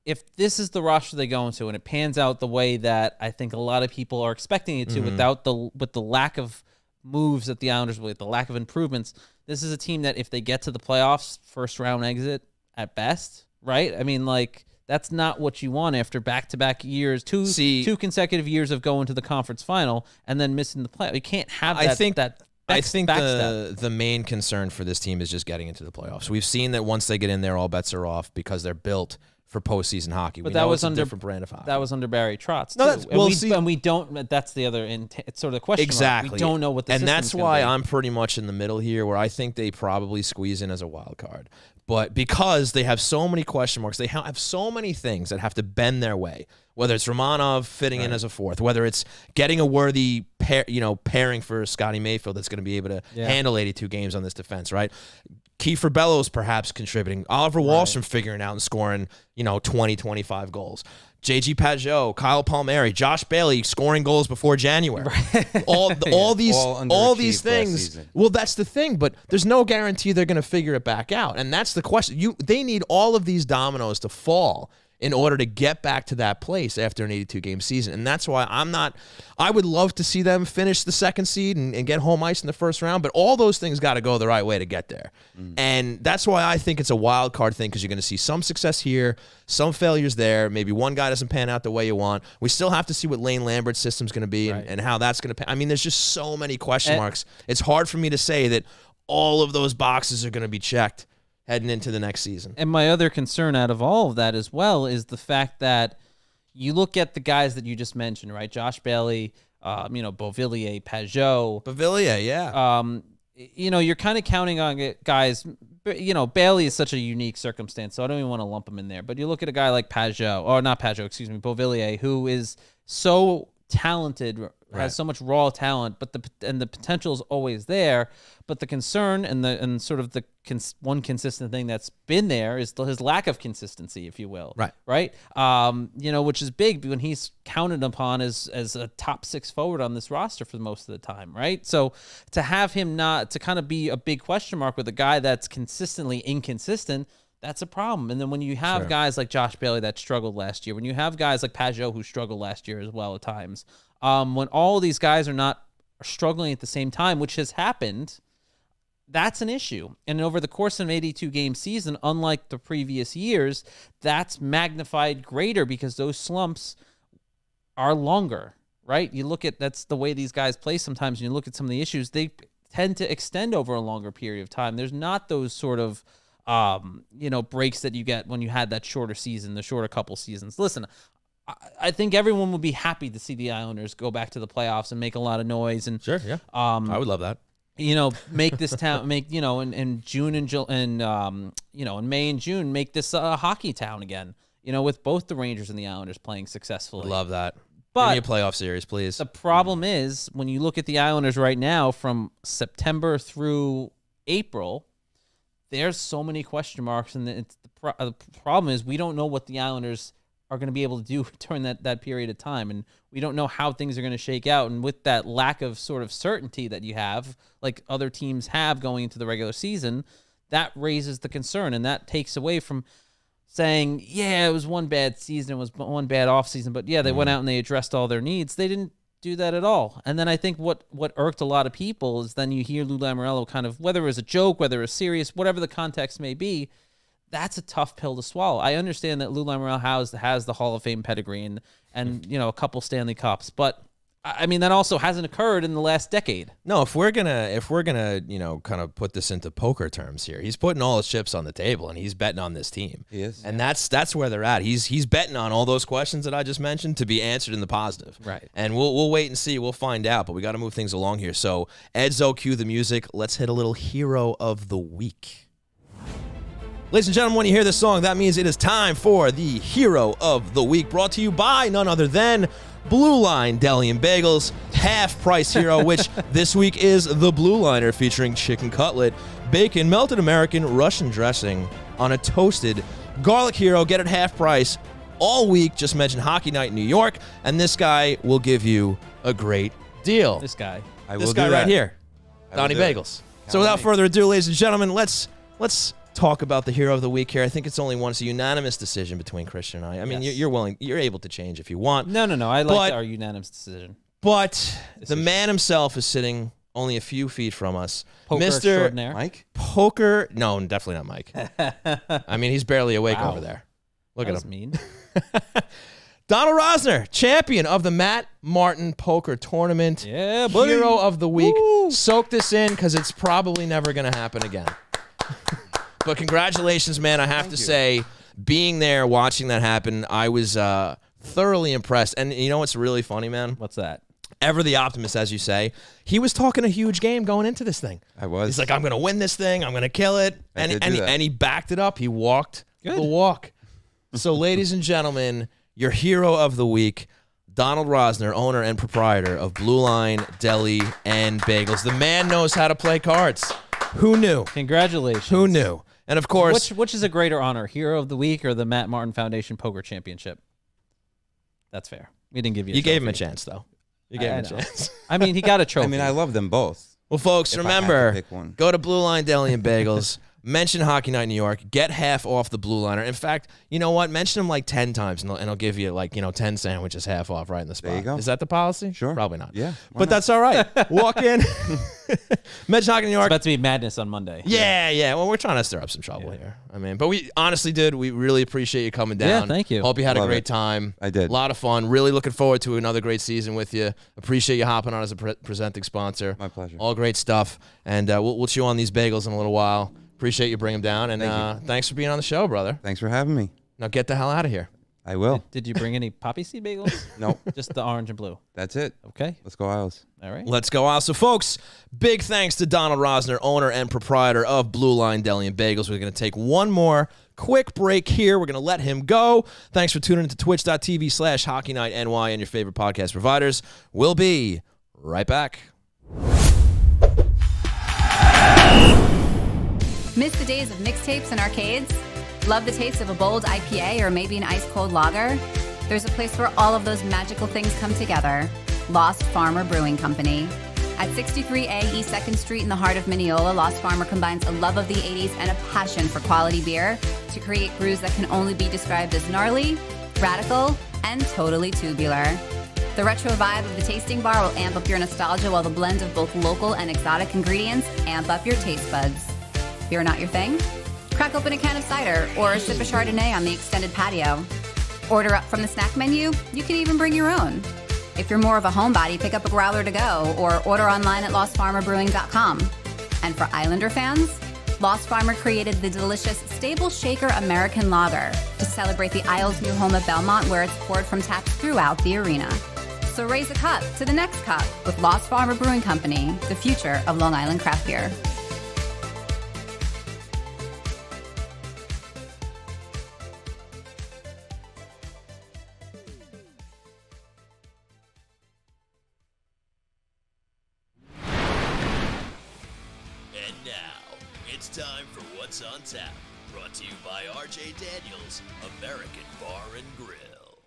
if this is the roster they go into and it pans out the way that I think a lot of people are expecting it to, with the lack of moves that the Islanders, with the lack of improvements, this is a team that if they get to the playoffs, first round exit at best, right? I mean, like, that's not what you want after back-to-back years, two consecutive years of going to the conference final and then missing the play. You can't have that. I think the main concern for this team is just getting into the playoffs. We've seen that once they get in there, all bets are off because they're built for postseason hockey. But that was under a different brand of hockey. That was under Barry Trotz. No, and we don't. That's the other. It's sort of the question. Exactly. We don't know what the and system's that's why be. I'm pretty much in the middle here, where I think they probably squeeze in as a wild card. But because they have so many question marks, they have so many things that have to bend their way. Whether it's Romanov fitting in as a fourth, whether it's getting a worthy pairing for Scotty Mayfield that's going to be able to handle 82 games on this defense, right? Kiefer Bellows perhaps contributing. Oliver Wahlstrom figuring out and scoring, 20, 25 goals. JG Pajot, Kyle Palmieri, Josh Bailey scoring goals before January. All these things. Well, that's the thing, but there's no guarantee they're going to figure it back out. And that's the question. They need all of these dominoes to fall in order to get back to that place after an 82-game season. And that's why I would love to see them finish the second seed and get home ice in the first round, but all those things got to go the right way to get there. And that's why I think it's a wild card thing, because you're going to see some success here, some failures there. Maybe one guy doesn't pan out the way you want. We still have to see what Lane Lambert's system's going to be and how that's going to pan. I mean, there's just so many question marks. It's hard for me to say that all of those boxes are going to be checked heading into the next season. And my other concern out of all of that as well is the fact that you look at the guys that you just mentioned, right? Josh Bailey, Beauvillier, Pajot. Beauvillier, yeah. You're kind of counting on guys. Bailey is such a unique circumstance, so I don't even want to lump him in there. But you look at a guy like Beauvillier, who is so talented, has so much raw talent, but the potential is always there. But the concern and sort of the one consistent thing that's been there is his lack of consistency, if you will. Right. Which is big when he's counted upon as a top 6 forward on this roster for most of the time. Right. So to have him not to kind of be a big question mark with a guy that's consistently inconsistent, that's a problem. And then when you have guys like Josh Bailey that struggled last year, when you have guys like Pajot who struggled last year as well at times, when all of these guys are struggling at the same time, which has happened, that's an issue. And over the course of an 82-game season, unlike the previous years, that's magnified greater because those slumps are longer, right? You look at, that's the way these guys play sometimes, and you look at some of the issues, they tend to extend over a longer period of time. There's not those sort of breaks that you get when you had that shorter season, the shorter couple seasons. Listen, I think everyone would be happy to see the Islanders go back to the playoffs and make a lot of noise. And I would love that. Make this town, in June and in May and June, make this a hockey town again. With both the Rangers and the Islanders playing successfully. I love that. But give me a playoff series, please. The problem is when you look at the Islanders right now, from September through April, there's so many question marks, and the problem is we don't know what the Islanders are going to be able to do during that period of time, and we don't know how things are going to shake out. And with that lack of sort of certainty that you have, like other teams have going into the regular season, that raises the concern, and that takes away from saying, it was one bad season, it was one bad offseason, but they went out and they addressed all their needs. They didn't do that at all. And then I think what irked a lot of people is then you hear Lou Lamoriello kind of, whether it was a joke, whether it was serious, whatever the context may be, that's a tough pill to swallow. I understand that Lou Lamoriello has the Hall of Fame pedigree and a couple Stanley Cups, but I mean that also hasn't occurred in the last decade. No, if we're gonna kind of put this into poker terms here, he's putting all his chips on the table and he's betting on this team. He is, and that's where they're at. He's betting on all those questions that I just mentioned to be answered in the positive. Right. And we'll wait and see. We'll find out, but we got to move things along here. So Edzo, cue the music. Let's hit a little hero of the week. Ladies and gentlemen, when you hear this song, that means it is time for the Hero of the Week, brought to you by none other than Blue Line Deli and Bagels, half-price hero, which this week is the Blue Liner, featuring chicken cutlet, bacon, melted American, Russian dressing on a toasted garlic hero. Get it half price all week. Just mention Hockey Night in New York, and this guy will give you a great deal. This guy right here, Donnie Bagels. So without further ado, ladies and gentlemen, let's talk about the hero of the week here. I think it's only one. It's a unanimous decision between Christian and I. I mean, you're able to change if you want. No. I like our unanimous decision. But the man himself is sitting only a few feet from us. Poker Mr. extraordinaire. Mike? Poker. No, definitely not Mike. I mean, he's barely awake over there. Look at him. Mean. Donald Rosner, champion of the Matt Martin Poker Tournament. Yeah, buddy. Hero of the week. Woo. Soak this in because it's probably never going to happen again. But congratulations, man. I have to say, being there, watching that happen, I was thoroughly impressed. And you know what's really funny, man? What's that? Ever the optimist, as you say. He was talking a huge game going into this thing. I was. He's like, I'm going to win this thing. I'm going to kill it. And he backed it up. He walked the walk. So, ladies and gentlemen, your hero of the week, Donald Rosner, owner and proprietor of Blue Line Deli and Bagels. The man knows how to play cards. Who knew? Congratulations. Who knew? And of course, which is a greater honor, Hero of the Week or the Matt Martin Foundation Poker Championship? That's fair. We didn't give you. You gave him a chance, though. You gave him a chance. I mean, he got a trophy. I mean, I love them both. Well, folks, remember, go to Blue Line Deli and Bagels. Mention Hockey Night in New York. Get half off the Blue Liner. In fact, you know what? Mention them like 10 times, and they'll give you 10 sandwiches half off right in the spot. There you go. Is that the policy? Sure. Probably not. Yeah. But that's all right. Walk in. Mention Hockey New York. It's about to be madness on Monday. Yeah. Well, we're trying to stir up some trouble here. I mean, but we honestly, dude, we really appreciate you coming down. Yeah, thank you. Hope you had a great time. I did. A lot of fun. Really looking forward to another great season with you. Appreciate you hopping on as a presenting sponsor. My pleasure. All great stuff. And we'll chew on these bagels in a little while. Appreciate you bringing them down. And thanks for being on the show, brother. Thanks for having me. Now get the hell out of here. I will. Did you bring any poppy seed bagels? Nope. Just the orange and blue. That's it. Okay. Let's go, Isles. All right. Let's go out. So, folks, big thanks to Donald Rosner, owner and proprietor of Blue Line Deli and Bagels. We're going to take one more quick break here. We're going to let him go. Thanks for tuning into twitch.tv/HockeyNightNY and your favorite podcast providers. We'll be right back. Miss the days of mixtapes and arcades? Love the taste of a bold IPA or maybe an ice-cold lager? There's a place where all of those magical things come together. Lost Farmer Brewing Company. At 63A East 2nd Street in the heart of Mineola, Lost Farmer combines a love of the 80s and a passion for quality beer to create brews that can only be described as gnarly, radical, and totally tubular. The retro vibe of the tasting bar will amp up your nostalgia while the blend of both local and exotic ingredients amp up your taste buds. Beer not your thing? Crack open a can of cider or sip a Chardonnay on the extended patio. Order up from the snack menu. You can even bring your own. If you're more of a homebody, pick up a growler to go or order online at lostfarmerbrewing.com. And for Islander fans, Lost Farmer created the delicious Stable Shaker American Lager to celebrate the Isles' new home at Belmont, where it's poured from taps throughout the arena. So raise a cup to the next cup with Lost Farmer Brewing Company, the future of Long Island craft beer. Time for What's on Tap, brought to you by RJ Daniels, American Bar and Grill.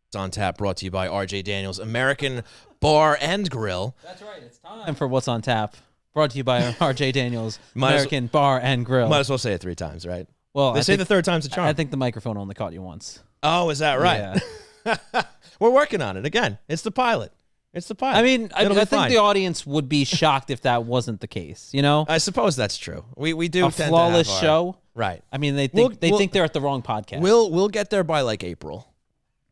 What's on Tap, brought to you by RJ Daniels, American Bar and Grill. That's right, it's time for What's on Tap, brought to you by RJ Daniels, American Bar and Grill. Might as well say it 3 times, right? Well, they say the third time's a charm. I think the microphone only caught you once. Oh, is that right? Yeah. We're working on it. Again, it's the pilot. It's the pilot. I mean, I think the audience would be shocked if that wasn't the case, you know? I suppose that's true. We do a flawless show. Right. I mean, they think they're at the wrong podcast. We'll get there by like April.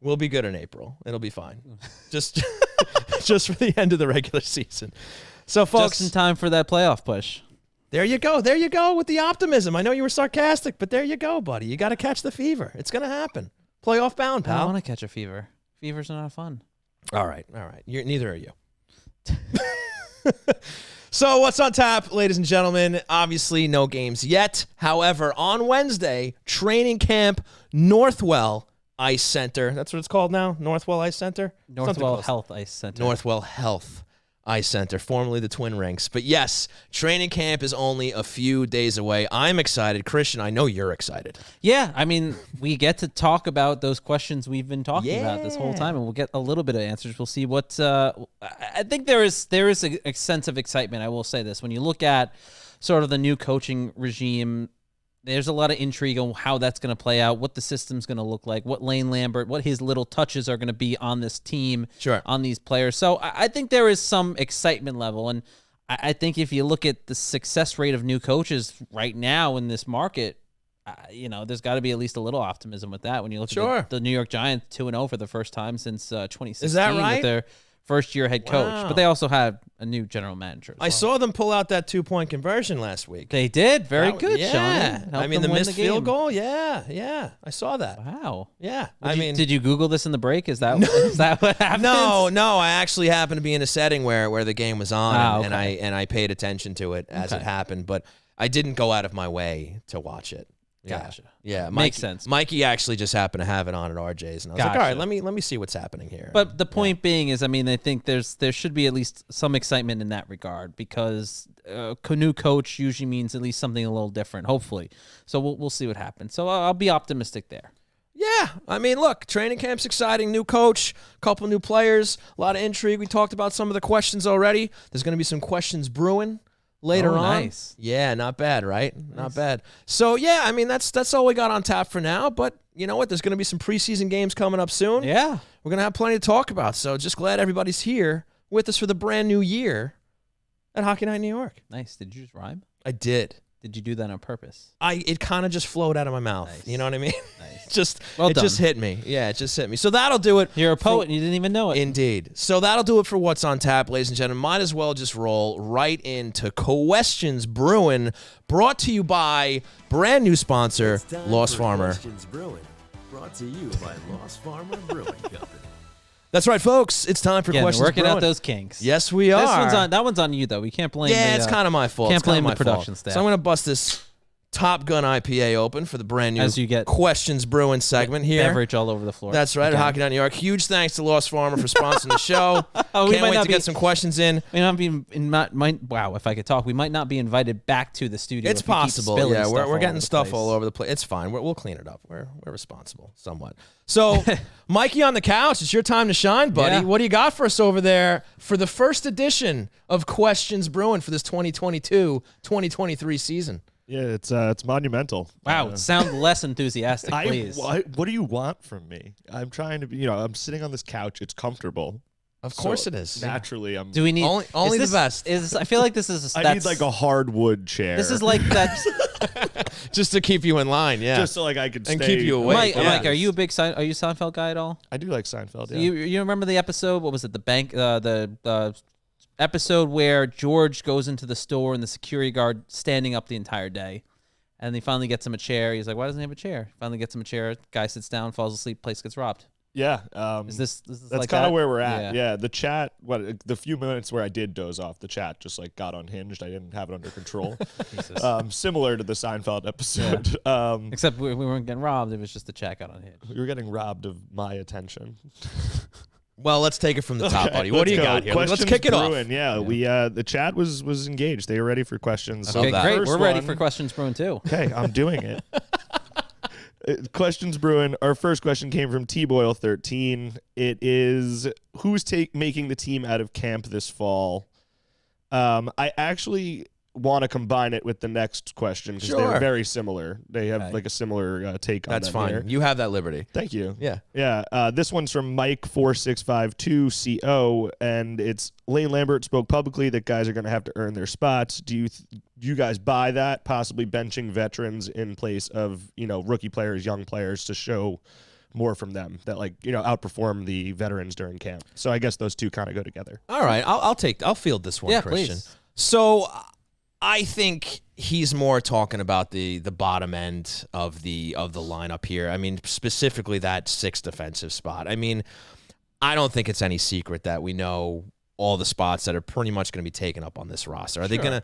We'll be good in April. It'll be fine. just for the end of the regular season. So, folks, just in time for that playoff push. There you go. There you go with the optimism. I know you were sarcastic, but there you go, buddy. You got to catch the fever. It's going to happen. Playoff bound, pal. I don't want to catch a fever. Fevers are not fun. All right. Neither are you. So what's on tap, ladies and gentlemen? Obviously, no games yet. However, on Wednesday, training camp, Northwell Ice Center. That's what it's called now? Northwell Ice Center? Northwell Health Ice Center. Northwell Health Ice Center, formerly the Twin Rinks. But yes, training camp is only a few days away. I'm excited. Christian, I know you're excited. Yeah, I mean, we get to talk about those questions we've been talking about this whole time, and we'll get a little bit of answers. We'll see what I think there is a sense of excitement. I will say this. When you look at sort of the new coaching regime, there's a lot of intrigue on how that's going to play out, what the system's going to look like, what Lane Lambert, what his little touches are going to be on this team, on these players. So I think there is some excitement level. And I think if you look at the success rate of new coaches right now in this market, there's got to be at least a little optimism with that. When you look at the New York Giants 2-0 for the first time since 2016. Is that right? With their first-year head coach. But they also have a new general manager. I saw them pull out that 2-point conversion last week. They did. Very good, Sean. I mean, the missed field goal. Yeah. I saw that. Wow. Yeah. Did you Google this in the break? Is that what happened? No. I actually happened to be in a setting where the game was on, and I paid attention to it as it happened, but I didn't go out of my way to watch it. Gotcha. Yeah, makes sense. Mikey actually just happened to have it on at RJ's, and I was like, all right, let me see what's happening here. But the point being is, I mean, I think there should be at least some excitement in that regard because new coach usually means at least something a little different, hopefully. So we'll see what happens. So I'll be optimistic there. Yeah, I mean, look, training camp's exciting. New coach, couple new players, a lot of intrigue. We talked about some of the questions already. There's going to be some questions brewing later on. Nice. Yeah, not bad, right? Nice. Not bad. So, yeah, I mean, that's all we got on tap for now. But you know what? There's going to be some preseason games coming up soon. Yeah. We're going to have plenty to talk about. So just glad everybody's here with us for the brand new year at Hockey Night in New York. Nice. Did you just rhyme? I did. Did you do that on purpose? It kind of just flowed out of my mouth. Nice. You know what I mean? Nice. just done. Just hit me. Yeah, it just hit me. So that'll do it. You're a poet and you didn't even know it. Indeed. So that'll do it for What's on Tap, ladies and gentlemen. Might as well just roll right into Questions Brewing, brought to you by brand new sponsor, Lost Farmer. Questions Brewing, brought to you by Lost Farmer Brewing Company. That's right, folks. It's time for Questions working Brewing. out those kinks. Yes, we are. That one's on you, though. We can't blame it's kind of my fault. Can't blame the production staff. So I'm going to bust this Top Gun IPA open for the brand new As you get Questions Brewing segment here. Beverage all over the floor. That's right, at Hockey Night in New York. Huge thanks to Lost Farmer for sponsoring the show. Can't wait to get some questions in. We might be wow, if I could talk, we might not be invited back to the studio. It's possible. Yeah, we're getting stuff all over the place. It's fine. We'll clean it up. We're responsible somewhat. So, Mikey on the couch, it's your time to shine, buddy. Yeah. What do you got for us over there for the first edition of Questions Brewing for this 2022-2023 season? Yeah, it's monumental. Wow, sound less enthusiastic, please. What do you want from me? I'm trying to be, I'm sitting on this couch. It's comfortable. Of course it is. Naturally, I'm. Do we need only the best? I feel like this is. I need like a hardwood chair. This is like that. Just to keep you in line, yeah. Just so like I could and stay. keep you awake. Mike, are you a big are you a Seinfeld guy at all? I do like Seinfeld. Yeah. You remember the episode? What was it? The episode where George goes into the store and the security guard standing up the entire day, and he finally gets him a chair. He's like, "Why doesn't he have a chair?" Finally gets him a chair. Guy sits down, falls asleep. Place gets robbed. Yeah. Is this that's like kind of that? where we're at. Yeah. The chat, the few minutes where I did doze off, the chat just like got unhinged. I didn't have it under control. Similar to the Seinfeld episode. Yeah. Except we weren't getting robbed. It was just the chat got unhinged. We were getting robbed of my attention. Well, let's take it from the top, buddy. What do you got here? Let's kick it off. Yeah, we the chat was engaged. They were ready for questions. Okay, great. We're ready for Questions Brewing too. Okay, I'm doing it. Questions Brewing. Our first question came from T-Boyle13. It is, who's making the team out of camp this fall? I actually want to combine it with the next question because they're very similar. They have like a similar take on that. That's fine. There. You have that liberty. Thank you. Yeah. Yeah. This one's from Mike4652CO, and it's Lane Lambert spoke publicly that guys are going to have to earn their spots. Do you guys buy that? Possibly benching veterans in place of, rookie players, young players to show more from them that outperform the veterans during camp. So I guess those two kind of go together. All right. I'll field this one, Christian. Please. So I think he's more talking about the bottom end of the lineup here. I mean, specifically that sixth defensive spot. I mean, I don't think it's any secret that we know all the spots that are pretty much going to be taken up on this roster. Are they gonna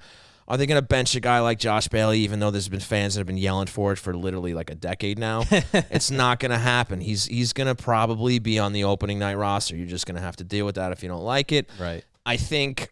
bench a guy like Josh Bailey, even though there's been fans that have been yelling for it for literally like a decade now? It's not going to happen. He's going to probably be on the opening night roster. You're just going to have to deal with that if you don't like it. Right. I think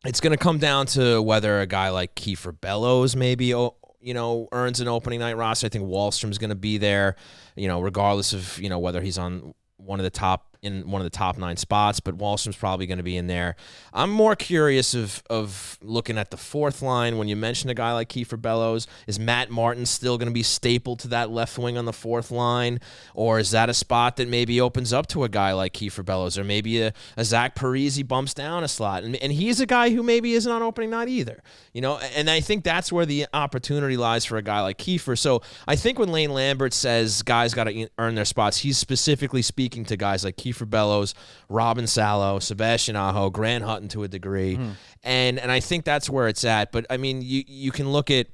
it's going to come down to whether a guy like Kiefer Bellows maybe, earns an opening night roster. I think Wahlstrom's going to be there, regardless of, whether he's on one of the top 9 spots, but Wahlstrom's probably going to be in there. I'm more curious of looking at the fourth line. When you mention a guy like Kiefer Bellows, is Matt Martin still going to be stapled to that left wing on the fourth line? Or is that a spot that maybe opens up to a guy like Kiefer Bellows? Or maybe a Zach Parise bumps down a slot? And he's a guy who maybe isn't on opening night either. And I think that's where the opportunity lies for a guy like Kiefer. So I think when Lane Lambert says guys got to earn their spots, he's specifically speaking to guys like Kiefer Bellows, Robin Salo, Sebastian Aho, Grant Hutton to a degree. And I think that's where it's at. But, I mean, you can look at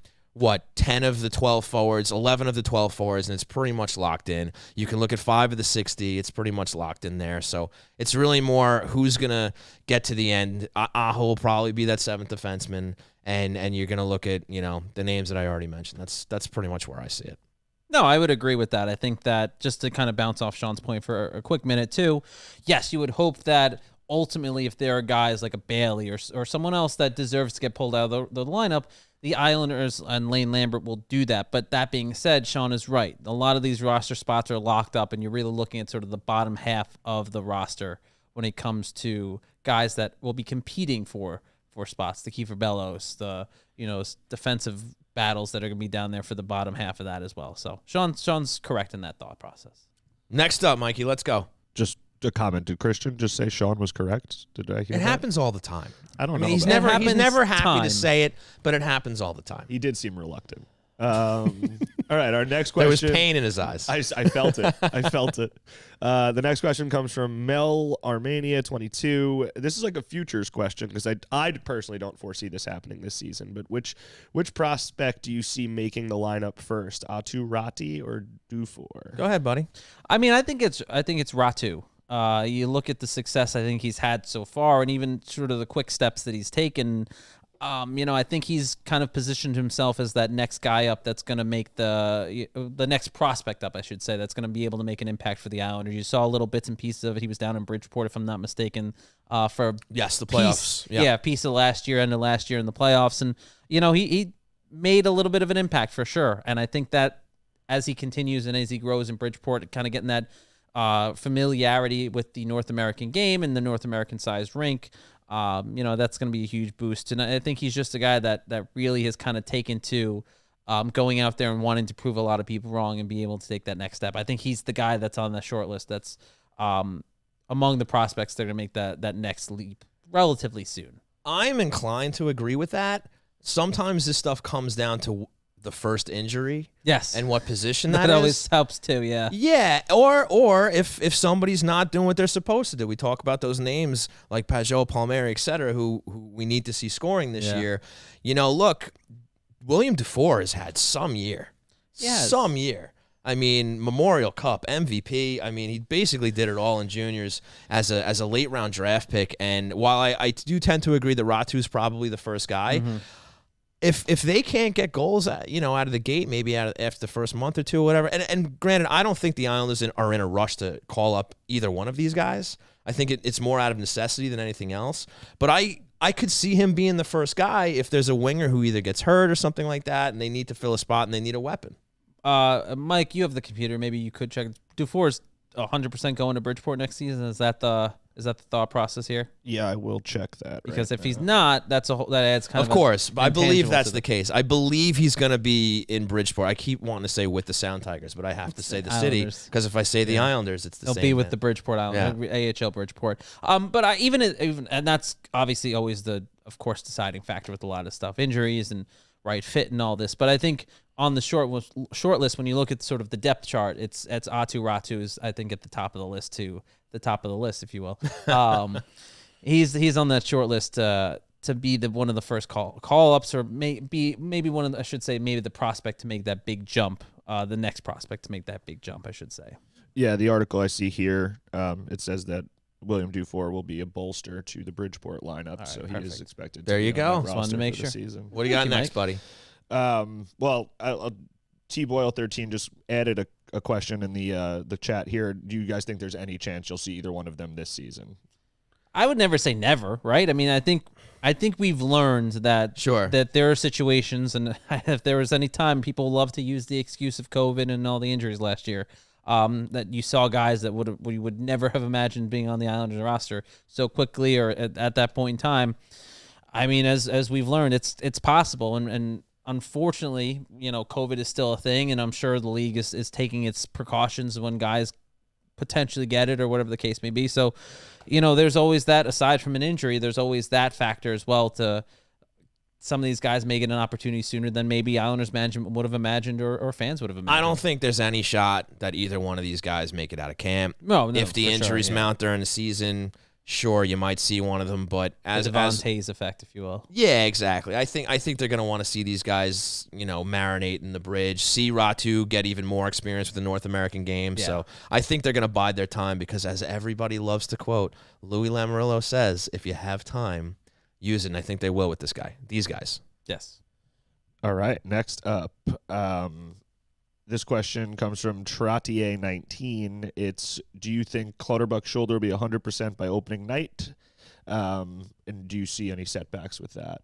10 of the 12 forwards, 11 of the 12 forwards, and it's pretty much locked in. You can look at 5 of the 60. It's pretty much locked in there. So it's really more who's going to get to the end. Aho will probably be that 7th defenseman, and you're going to look at, the names that I already mentioned. That's pretty much where I see it. No, I would agree with that. I think that just to kind of bounce off Sean's point for a quick minute too, yes, you would hope that ultimately if there are guys like a Bailey or someone else that deserves to get pulled out of the lineup, the Islanders and Lane Lambert will do that. But that being said, Sean is right. A lot of these roster spots are locked up, and you're really looking at sort of the bottom half of the roster when it comes to guys that will be competing for spots. The Kiefer Bellows, the defensive battles that are going to be down there for the bottom half of that as well. So Sean's correct in that thought process. Next up, Mikey, let's go. Just a comment. Did Christian just say Sean was correct? Did I hear It that? happens all the time. I don't know. He's never happy to say it, but it happens all the time. He did seem reluctant. All right, our next question. There was pain in his eyes. I felt it. I felt it. The next question comes from Mel Armenia 22. This is like a futures question because I personally don't foresee this happening this season. But which prospect do you see making the lineup first, Aatu Ratti or Dufour? Go ahead, buddy. I mean, I think it's Ratu. You look at the success I think he's had so far, and even sort of the quick steps that he's taken. I think he's kind of positioned himself as that next guy up that's going to make the next prospect up, I should say, that's going to be able to make an impact for the Islanders. You saw little bits and pieces of it. He was down in Bridgeport, if I'm not mistaken, for the playoffs. Piece of last year, end of last year in the playoffs, and he made a little bit of an impact for sure. And I think that as he continues and as he grows in Bridgeport, kind of getting that familiarity with the North American game and the North American sized rink. That's going to be a huge boost. And I think he's just a guy that really has kind of taken to going out there and wanting to prove a lot of people wrong and be able to take that next step. I think he's the guy that's on the short list that's among the prospects that are going to make that next leap relatively soon. I'm inclined to agree with that. Sometimes this stuff comes down to the first injury. Yes. And what position that always helps too, yeah. Yeah, or if somebody's not doing what they're supposed to do. We talk about those names like Pajot, Palmieri, et cetera, who we need to see scoring this year. Look, William Dufour has had some year. Yes. Some year. I mean, Memorial Cup, MVP. I mean, he basically did it all in juniors as a late round draft pick. And while I do tend to agree that Ratu's probably the first guy, If they can't get goals, out of the gate, maybe after the first month or two or whatever, and granted, I don't think the Islanders are in a rush to call up either one of these guys. I think it's more out of necessity than anything else. But I could see him being the first guy if there's a winger who either gets hurt or something like that, and they need to fill a spot and they need a weapon. Mike, you have the computer. Maybe you could check. Dufour's 100% going to Bridgeport next season. Is that the thought process here? Yeah, I will check that. Because if he's not, that adds kind of. Of course, I believe that's the case. I believe he's going to be in Bridgeport. I keep wanting to say with the Sound Tigers, but I have to say the city because if I say the Islanders, it's the same. He'll be with the Bridgeport Islanders, AHL Bridgeport. But even and that's obviously always of course, deciding factor with a lot of stuff, injuries and right fit and all this. But I think on the short list, when you look at sort of the depth chart, it's Aatu Ratu is I think at the top of the list too. The top of the list, if you will. He's on that short list to be one of the first call ups, or maybe one of the, I should say maybe the prospect to make that big jump, the next prospect to make that big jump, I should say. Yeah, the article I see here, it says that William Dufour will be a bolster to the Bridgeport lineup, right, so perfect. He is expected. There to you be on go. that Just wanted to make sure. Season. What do you got next, buddy? Well, T Boyle 13 just added a question in the chat here. Do you guys think there's any chance you'll see either one of them this season? I would never say never, right? I mean, I think we've learned that that there are situations, and if there was any time, people love to use the excuse of COVID and all the injuries last year. That you saw guys that we would never have imagined being on the Islanders roster so quickly, or at that point in time. I mean, as we've learned, it's possible, and unfortunately, COVID is still a thing, and I'm sure the league is taking its precautions when guys potentially get it or whatever the case may be. So, there's always that, aside from an injury, there's always that factor as well to some of these guys may get an opportunity sooner than maybe Islanders management would have imagined or fans would have imagined. I don't think there's any shot that either one of these guys make it out of camp. No, if the injuries mount during the season, sure, you might see one of them, but the Devontae's effect, if you will. Yeah, exactly. I think they're going to want to see these guys, marinate in the bridge, see Ratu get even more experience with the North American game. Yeah. So I think they're going to bide their time because, as everybody loves to quote, Louis Lamoriello says, if you have time, use it. And I think they will with these guys. Yes. All right, next up. This question comes from Trottier19. It's, do you think Clutterbuck's shoulder will be 100% by opening night? And do you see any setbacks with that?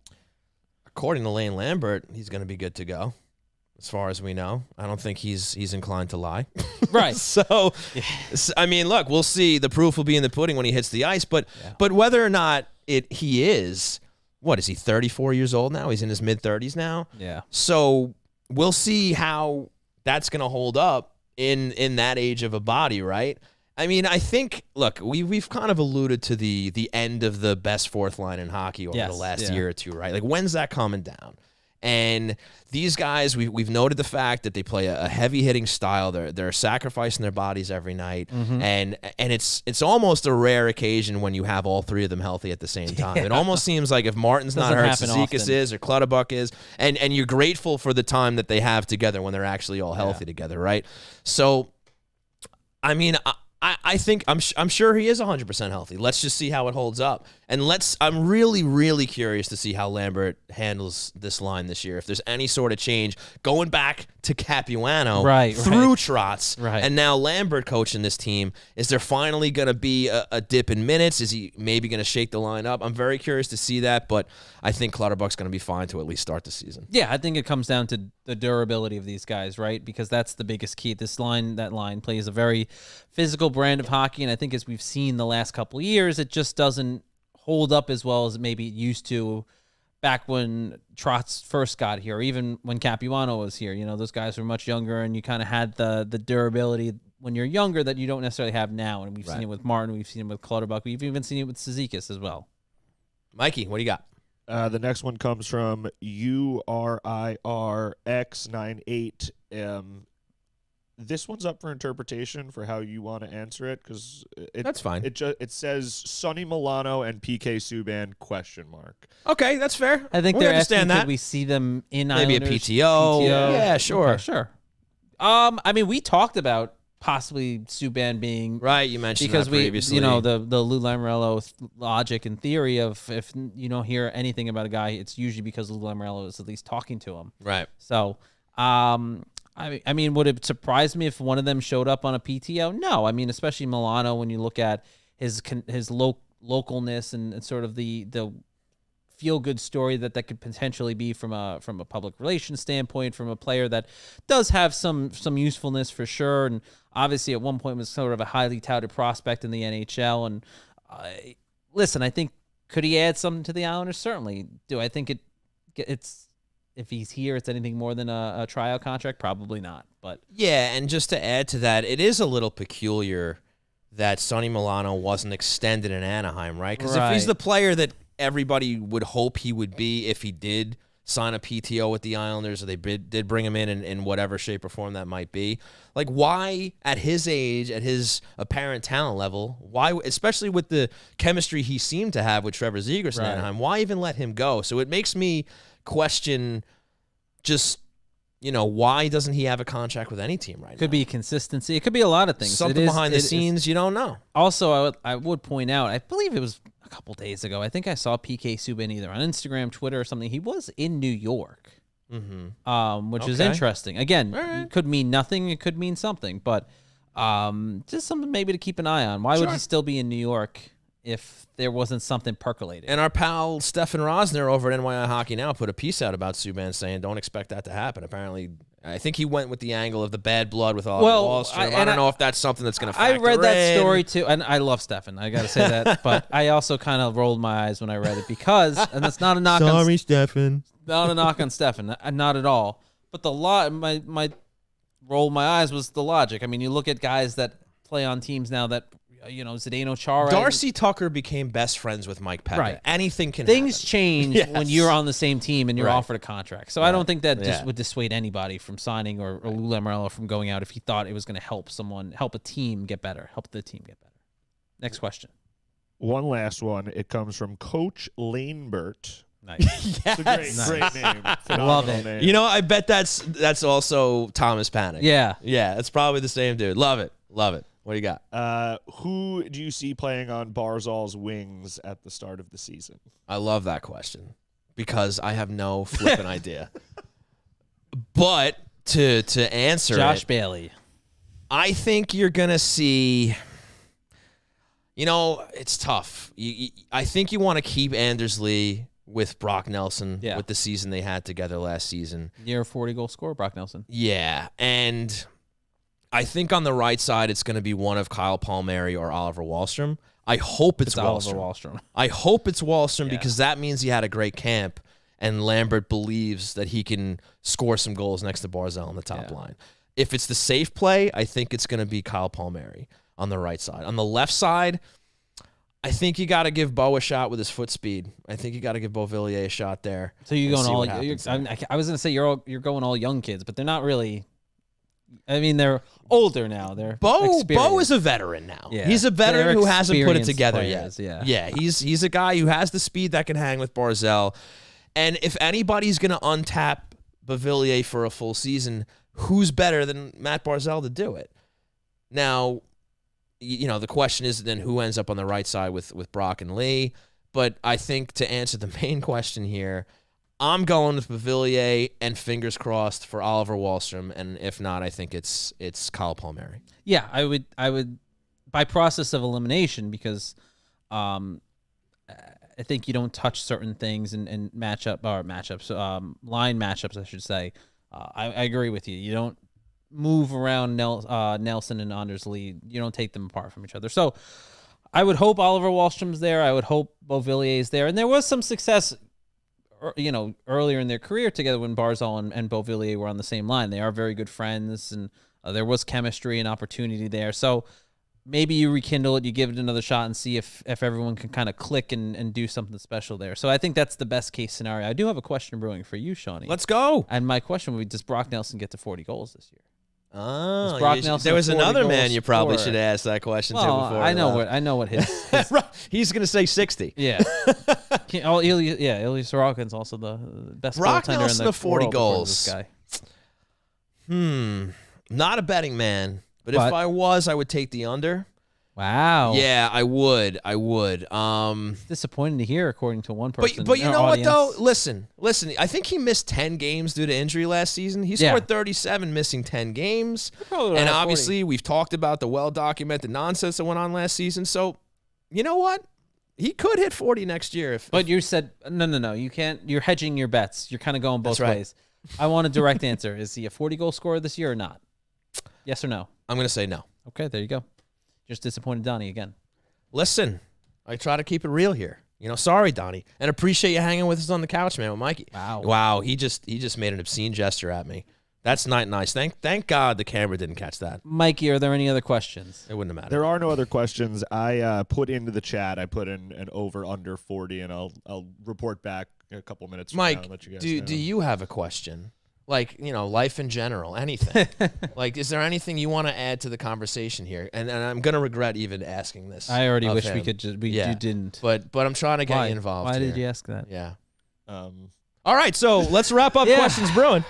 According to Lane Lambert, he's going to be good to go, as far as we know. I don't think he's inclined to lie. Right. So, I mean, look, we'll see. The proof will be in the pudding when he hits the ice. But whether or not he is, what, is he 34 years old now? He's in his mid-30s now? Yeah. So we'll see how that's going to hold up in that age of a body, right? I mean, I think, look, we've kind of alluded to the end of the best fourth line in hockey over the last year or two, right? Like, when's that coming down? And these guys, we've noted the fact that they play a heavy hitting style. They're sacrificing their bodies every night, and it's almost a rare occasion when you have all three of them healthy at the same time. It almost seems like if Martin's not hurt, Cizikas is, or Clutterbuck is, and you're grateful for the time that they have together when they're actually all healthy together, right? So, I mean, I think I'm sure he is 100% healthy. Let's just see how it holds up, and I'm really, really curious to see how Lambert handles this line this year. If there's any sort of change going back to Capuano through Trotz, and now Lambert coaching this team, is there finally going to be a dip in minutes? Is he maybe going to shake the line up? I'm very curious to see that, but I think Clutterbuck's going to be fine to at least start the season. Yeah, I think it comes down to the durability of these guys, right? Because that's the biggest key. That line plays a very physical brand of hockey, and I think as we've seen the last couple of years, it just doesn't hold up as well as maybe it used to back when Trotz first got here, or even when Capuano was here. Those guys were much younger, and you kind of had the durability when you're younger that you don't necessarily have now. And we've seen it with Martin, we've seen it with Clutterbuck, we've even seen it with Cizikas as well. Mikey, what do you got? The next one comes from URIRX98. This one's up for interpretation for how you want to answer it, because that's fine. It says Sonny Milano and PK Subban ? Okay, that's fair. I think they're asking, could we see them in maybe Islanders? A PTO? Yeah, sure. Okay, sure. I mean, we talked about possibly Subban being right. You mentioned because that previously. The Lou Lamoriello logic and theory of if you don't hear anything about a guy, it's usually because Lou Lamoriello is at least talking to him. Right. So, I mean, would it surprise me if one of them showed up on a PTO? No. I mean, especially Milano, when you look at his localness and sort of the feel-good story that could potentially be from a public relations standpoint, from a player that does have some usefulness for sure, and obviously at one point was sort of a highly touted prospect in the NHL. And listen, I think, could he add something to the Islanders? Certainly. Do I think it's if he's here, it's anything more than a tryout contract? Probably not. But yeah, and just to add to that, it is a little peculiar that Sonny Milano wasn't extended in Anaheim, right? Because if he's the player that everybody would hope he would be if he did sign a PTO with the Islanders, or they did bring him in whatever shape or form that might be, like, why at his age, at his apparent talent level, why, especially with the chemistry he seemed to have with Trevor Zegras in Anaheim, why even let him go? So it makes me question just, why doesn't he have a contract with any team right now? Could be consistency. It could be a lot of things. Something behind the scenes you don't know. Also, I would point out, I believe it was a couple days ago, I think I saw PK Subban either on Instagram, Twitter, or something. He was in New York, which is interesting. Again, could mean nothing. It could mean something. But just something maybe to keep an eye on. Why would he still be in New York if there wasn't something percolating? And our pal Stefan Rosner over at NYI Hockey Now put a piece out about Subban saying, don't expect that to happen. Apparently, I think he went with the angle of the bad blood with all Wallstrom. I don't know if that's something that's going to factor in. I read that story too, and I love Stefan. I got to say that. But I also kind of rolled my eyes when I read it because, and that's not a knock on Stefan. Not a knock on Stefan. Not at all. But my roll my eyes was the logic. I mean, you look at guys that play on teams now that, Zdeno Chara. Darcy Tucker became best friends with Mike Peca. Right. Anything can Things happen. change when you're on the same team and you're offered a contract. So I don't think that just would dissuade anybody from signing or Lou Lamoriello from going out if he thought it was going to help a team get better, help the team get better. Next question. One last one. It comes from Coach Lanebert. Nice. It's a great name. Love it. Name. You know, I bet that's also Thomas Panic. Yeah. Yeah, it's probably the same dude. Love it. Love it. What do you got? Who do you see playing on Barzal's wings at the start of the season? I love that question because I have no flipping idea. But to answer Josh Bailey. I think you're going to see, you know, it's tough. I think you want to keep Andersley with Brock Nelson with the season they had together last season. Near 40-goal scorer, Brock Nelson. Yeah, and I think on the right side it's going to be one of Kyle Palmieri or Oliver Wahlstrom. I hope it's Oliver Wahlstrom. I hope it's Wahlstrom because that means he had a great camp, and Lambert believes that he can score some goals next to Barzal on the top line. If it's the safe play, I think it's going to be Kyle Palmieri on the right side. On the left side, I think you got to give Bo a shot with his foot speed. I think you got to give Beauvillier a shot there. So you're going all. I was going to say you're going all young kids, but they're not really. I mean, they're older now. They're Bo is a veteran now. Yeah. He's a veteran who hasn't put it together players, yet. Yeah, he's a guy who has the speed that can hang with Barzal. And if anybody's going to untap Beauvillier for a full season, who's better than Matt Barzal to do it? Now, you know, the question is then who ends up on the right side with Brock and Lee. But I think to answer the main question here, I'm going with Beauvillier and fingers crossed for Oliver Wahlstrom. And if not, I think it's Kyle Palmieri. Yeah, I would by process of elimination because I think you don't touch certain things and line matchups, I should say. I agree with you. You don't move around Nelson and Andersley. You don't take them apart from each other. So I would hope Oliver Wahlstrom's there. I would hope Beauvillier's there. And there was some success, you know, earlier in their career together when Barzal and Beauvillier were on the same line. They are very good friends, and there was chemistry and opportunity there. So maybe you rekindle it, you give it another shot and see if everyone can kind of click and do something special there. So I think that's the best case scenario. I do have a question brewing for you, Shawnee. Let's go. And my question would be, does Brock Nelson get to 40 goals this year? Oh, there was another man you probably should ask that question to before. I know what his he's going to say 60. Yeah. Ilya Sorokin's also the best Brock goaltender Nelson in the to 40 world goals. This guy. Not a betting man, but if I was, I would take the under. Wow. Yeah, I would. It's disappointing to hear, according to one person. But you know what, though? Listen. I think he missed 10 games due to injury last season. He scored 37, missing 10 games. And obviously, we've talked about the well-documented nonsense that went on last season. So, you know what? He could hit 40 next year. But you said, no. You can't. You're hedging your bets. You're kind of going both ways. I want a direct answer. Is he a 40-goal scorer this year or not? Yes or no? I'm going to say no. Okay, there you go. Just disappointed Donnie again. Listen, I try to keep it real here. You know, sorry, Donnie. And appreciate you hanging with us on the couch, man, with Mikey. Wow, he just made an obscene gesture at me. That's not nice. Thank God the camera didn't catch that. Mikey, are there any other questions? It wouldn't have mattered. There are no other questions. I put into the chat, I put in an over under 40, and I'll report back in a couple minutes from Mike, now and let you guys do you have a question? Like, you know, life in general, anything. Like, is there anything you want to add to the conversation here? And I'm going to regret even asking this. I already wish we could just, you didn't. But I'm trying to get you involved. Why here. did you ask that? Yeah. All right, so let's wrap up Questions Brewing.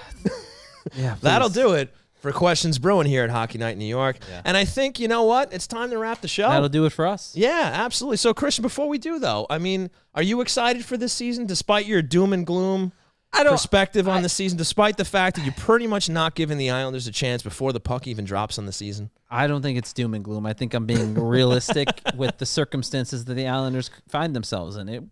Yeah, that'll do it for Questions Brewing here at Hockey Night in New York. Yeah. And I think, you know what? It's time to wrap the show. That'll do it for us. Yeah, absolutely. So, Christian, before we do, though, I mean, are you excited for this season, despite your doom and gloom perspective on the season, despite the fact that you're pretty much not giving the Islanders a chance before the puck even drops on the season? I don't think it's doom and gloom. I think I'm being realistic with the circumstances that the Islanders find themselves in.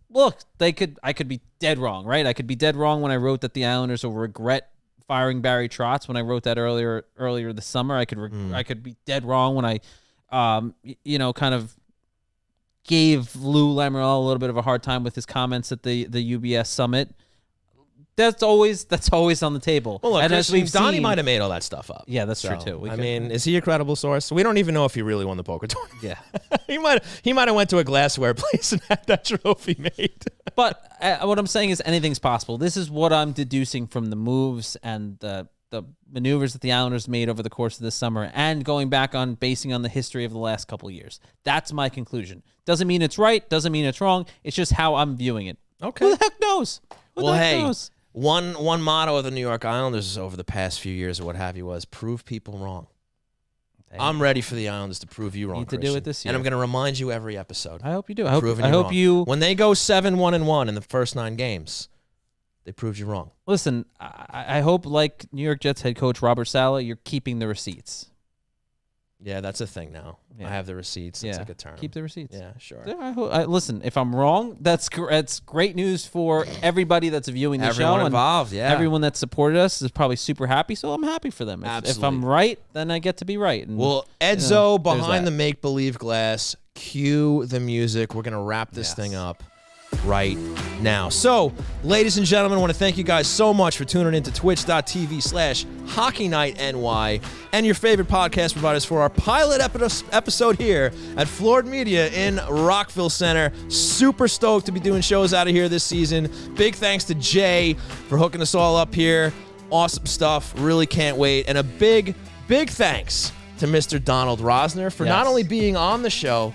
I could be dead wrong, right? I could be dead wrong when I wrote that the Islanders will regret firing Barry Trotz. When I wrote that earlier this summer, I could be dead wrong when I, kind of gave Lou Lamoriello a little bit of a hard time with his comments at the UBS summit. That's always on the table. Well, look, and as we've Donnie might have made all that stuff up. Yeah, that's true too. I mean, is he a credible source? We don't even know if he really won the poker tournament. Yeah, he might have went to a glassware place and had that trophy made. But what I'm saying is anything's possible. This is what I'm deducing from the moves and the the maneuvers that the Islanders made over the course of this summer and going back on basing on the history of the last couple of years. That's my conclusion. Doesn't mean it's right. Doesn't mean it's wrong. It's just how I'm viewing it. Okay. Who the heck knows? Well, hey, one motto of the New York Islanders over the past few years or what have you was prove people wrong. I'm ready for the Islanders to prove you wrong. Need to do it this year. And I'm going to remind you every episode. I hope you do. I hope you. When they go 7-1-1 in the first 9 games, they proved you wrong. Listen, I hope, like New York Jets head coach Robert Saleh, you're keeping the receipts. Yeah, that's a thing now. Yeah. I have the receipts. It's like a term. Keep the receipts. Yeah, sure. Yeah, listen, if I'm wrong, that's great news for everybody that's viewing the show. Everyone involved, yeah. Everyone that supported us is probably super happy, so I'm happy for them. If I'm right, then I get to be right. And, well, Edzo, behind the make-believe glass, cue the music. We're going to wrap this thing up right now. So, ladies and gentlemen, I want to thank you guys so much for tuning in to twitch.tv/HockeyNightNY and your favorite podcast providers for our pilot episode here at Floored Media in Rockville Centre. Super stoked to be doing shows out of here this season. Big thanks to Jay for hooking us all up here. Awesome stuff. Really can't wait. And a big thanks to Mr. Donald Rosner for not only being on the show,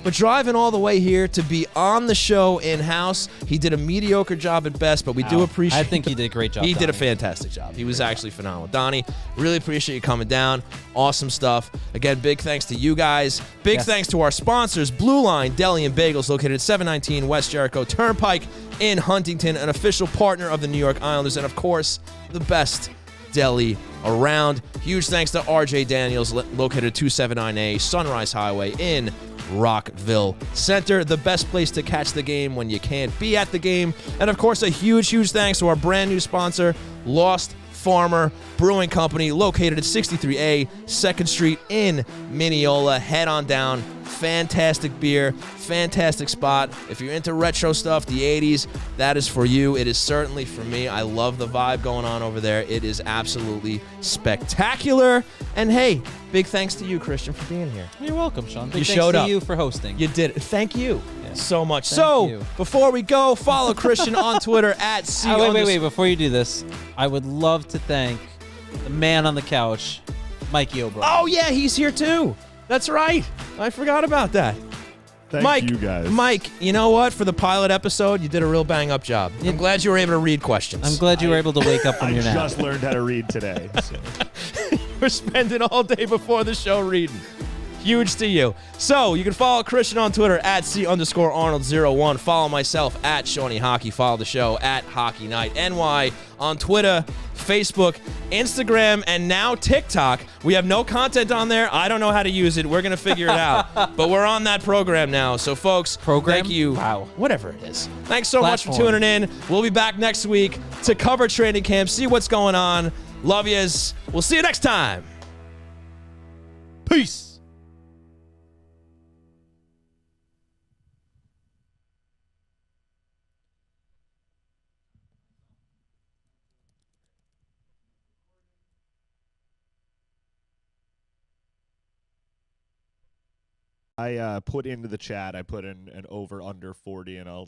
but driving all the way here to be on the show in-house. He did a mediocre job at best, but we do appreciate I think he did a great job. He did a fantastic job. He was actually phenomenal. Donnie, really appreciate you coming down. Awesome stuff. Again, big thanks to you guys. Big thanks to our sponsors, Blue Line, Deli and Bagels, located at 719 West Jericho Turnpike in Huntington, an official partner of the New York Islanders, and of course, the best deli around. Huge thanks to RJ Daniels, located at 279A Sunrise Highway in Rockville Centre, the best place to catch the game when you can't be at the game. And of course, a huge thanks to our brand new sponsor, Lost Farmer Brewing Company, located at 63A 2nd Street in Mineola. Head on down. Fantastic beer, fantastic spot. If you're into retro stuff, the 80s, that is for you. It is certainly for me. I love the vibe going on over there. It is absolutely spectacular. And hey, big thanks to you, Christian, for being here. You're welcome, Sean. Big you thanks showed to up. you for hosting. You did it. Thank you so much. Thank you. Before we go, follow Christian on Twitter at C. Wait. Before you do this, I would love to thank the man on the couch, Mikey O'Brien. Oh, yeah, he's here too. That's right. I forgot about that. Thank you guys. Mike, you know what? For the pilot episode, you did a real bang-up job. I'm glad you were able to read questions. I'm glad you were able to wake up from your nap. I just learned how to read today. So. We're spending all day before the show reading. Huge to you. So you can follow Christian on Twitter at C_Arnold01. Follow myself at Shawnee Hockey. Follow the show at Hockey Night NY on Twitter, Facebook, Instagram, and now TikTok. We have no content on there. I don't know how to use it. We're going to figure it out. But we're on that program now. So, folks, thank you. Wow. Whatever it is. Thanks so much for tuning in. We'll be back next week to cover training camp, see what's going on. Love yous. We'll see you next time. Peace. I put into the chat. I put in an over under 40, and I'll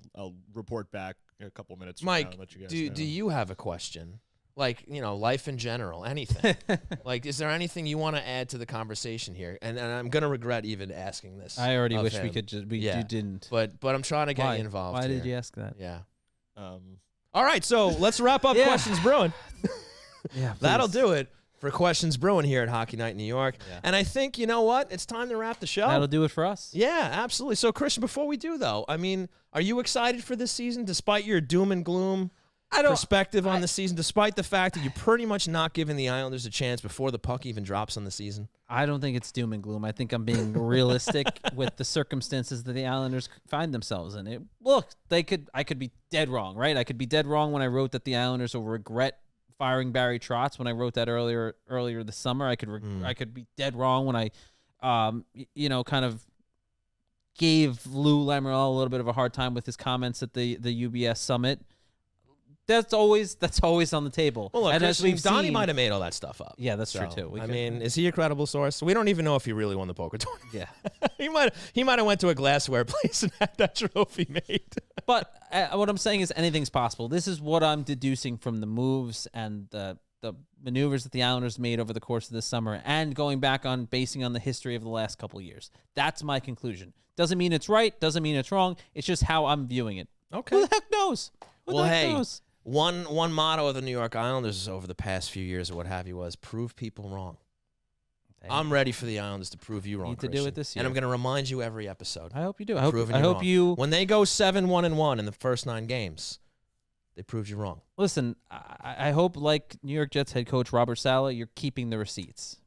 report back in a couple minutes. From Mike, now and let you guys do you have a question? Like, life in general, anything. Like, is there anything you want to add to the conversation here? And I'm gonna regret even asking this. I already wish him. we could. You didn't. But I'm trying to get Why? you involved. Why here. did you ask that? Yeah. All right, so let's wrap up Questions Brewing. Yeah, that'll do it for Questions Brewing here at Hockey Night in New York. Yeah. And I think, you know what? It's time to wrap the show. That'll do it for us. Yeah, absolutely. So, Christian, before we do, though, I mean, are you excited for this season, despite your doom and gloom perspective on the season, despite the fact that you're pretty much not giving the Islanders a chance before the puck even drops on the season? I don't think it's doom and gloom. I think I'm being realistic with the circumstances that the Islanders find themselves in. Look, I could be dead wrong, right? I could be dead wrong when I wrote that the Islanders will regret firing Barry Trotz when I wrote that earlier this summer. I could be dead wrong when I, kind of gave Lou Lamoriello a little bit of a hard time with his comments at the UBS summit. That's always on the table. Well, look, and as Donnie might have made all that stuff up. Yeah, that's true too. I mean, is he a credible source? We don't even know if he really won the poker tournament. Yeah, he might have went to a glassware place and had that trophy made. But what I'm saying is anything's possible. This is what I'm deducing from the moves and the the maneuvers that the Islanders made over the course of this summer and going back on basing on the history of the last couple of years. That's my conclusion. Doesn't mean it's right. Doesn't mean it's wrong. It's just how I'm viewing it. Okay. Who the heck knows? One motto of the New York Islanders over the past few years or what have you was prove people wrong. I'm ready for the Islanders to prove you wrong. Need to do it this year. And I'm going to remind you every episode. I hope you do. I hope you. When they go 7-1-1 in the first 9 games, they proved you wrong. Listen, I hope, like New York Jets head coach Robert Saleh, you're keeping the receipts.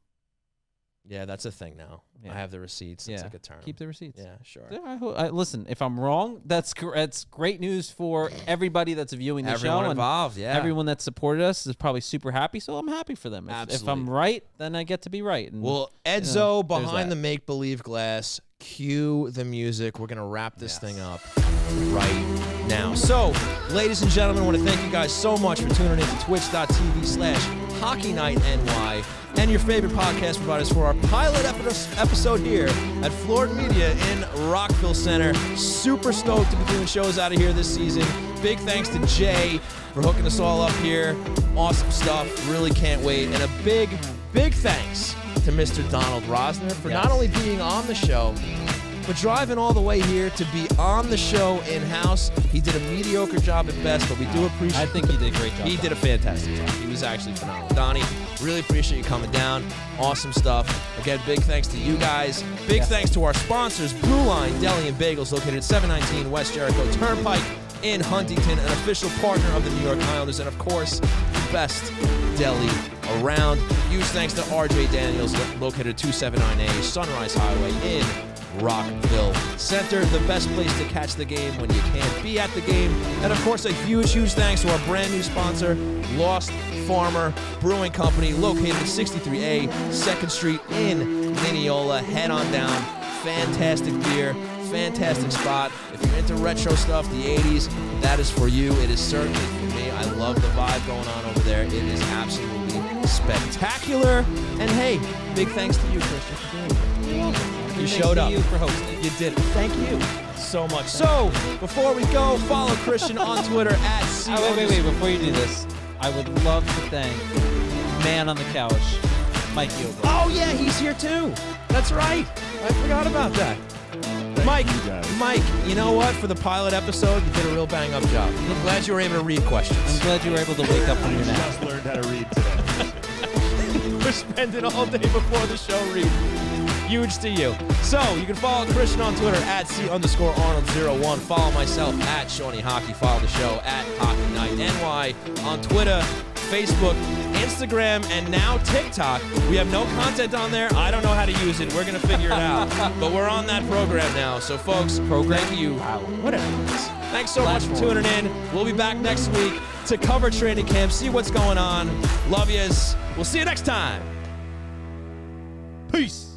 Yeah, that's a thing now. Yeah. I have the receipts. It's like a term. Keep the receipts. Yeah, sure. Yeah, listen, if I'm wrong, that's great news for everybody that's viewing the show. Everyone involved, yeah. Everyone that supported us is probably super happy, so I'm happy for them. If I'm right, then I get to be right. And, well, Edzo, behind the make-believe glass, cue the music. We're going to wrap this thing up right now. So, ladies and gentlemen, I want to thank you guys so much for tuning in to twitch.tv/HockeyNightNY and your favorite podcast providers for our pilot episode here at Florida Media in Rockville Center. Super stoked to be doing shows out of here this season. Big thanks to Jay for hooking us all up here. Awesome stuff. Really can't wait. And a big thanks to Mr. Donald Rosner for not only being on the show, but driving all the way here to be on the show in-house. He did a mediocre job at best, but we do appreciate it. I think he did a great job. He did a fantastic job. He was actually phenomenal. Donnie, really appreciate you coming down. Awesome stuff. Again, big thanks to you guys. Big thanks to our sponsors, Blue Line, Deli and Bagels, located at 719 West Jericho Turnpike in Huntington, an official partner of the New York Islanders, and of course, the best deli around. Huge thanks to RJ Daniels, located at 279A Sunrise Highway in Rockville Centre, the best place to catch the game when you can't be at the game. And of course, a huge thanks to our brand new sponsor, Lost Farmer Brewing Company, located at 63A 2nd Street in Mineola. Head on down. Fantastic beer, fantastic spot. If you're into retro stuff, the 80s, that is for you. It is certainly for me. I love the vibe going on over there. It is absolutely spectacular. And hey, big thanks to you, Christian, for doing it. You're welcome. You showed up. Thank you for hosting. You did it. Thank you so much. So, before we go, follow Christian on Twitter at C. Wait. Before you do this, I would love to thank man on the couch, Mike Yoder. Oh, yeah, he's here too. That's right. I forgot about that. Mike, you know what? For the pilot episode, you did a real bang-up job. I'm glad you were able to read questions. I'm glad you were able to wake up from your nap. I just learned how to read today. We're spending all day before the show reading. Huge to you. So, you can follow Christian on Twitter at C_Arnold01. Follow myself at Shawnee Hockey. Follow the show at Hockey Night NY on Twitter, Facebook, Instagram, and now TikTok. We have no content on there. I don't know how to use it. We're going to figure it out. But we're on that program now. So, folks, thank you. Whatever it is. Thanks so much for tuning in. We'll be back next week to cover training camp, see what's going on. Love yous. We'll see you next time. Peace.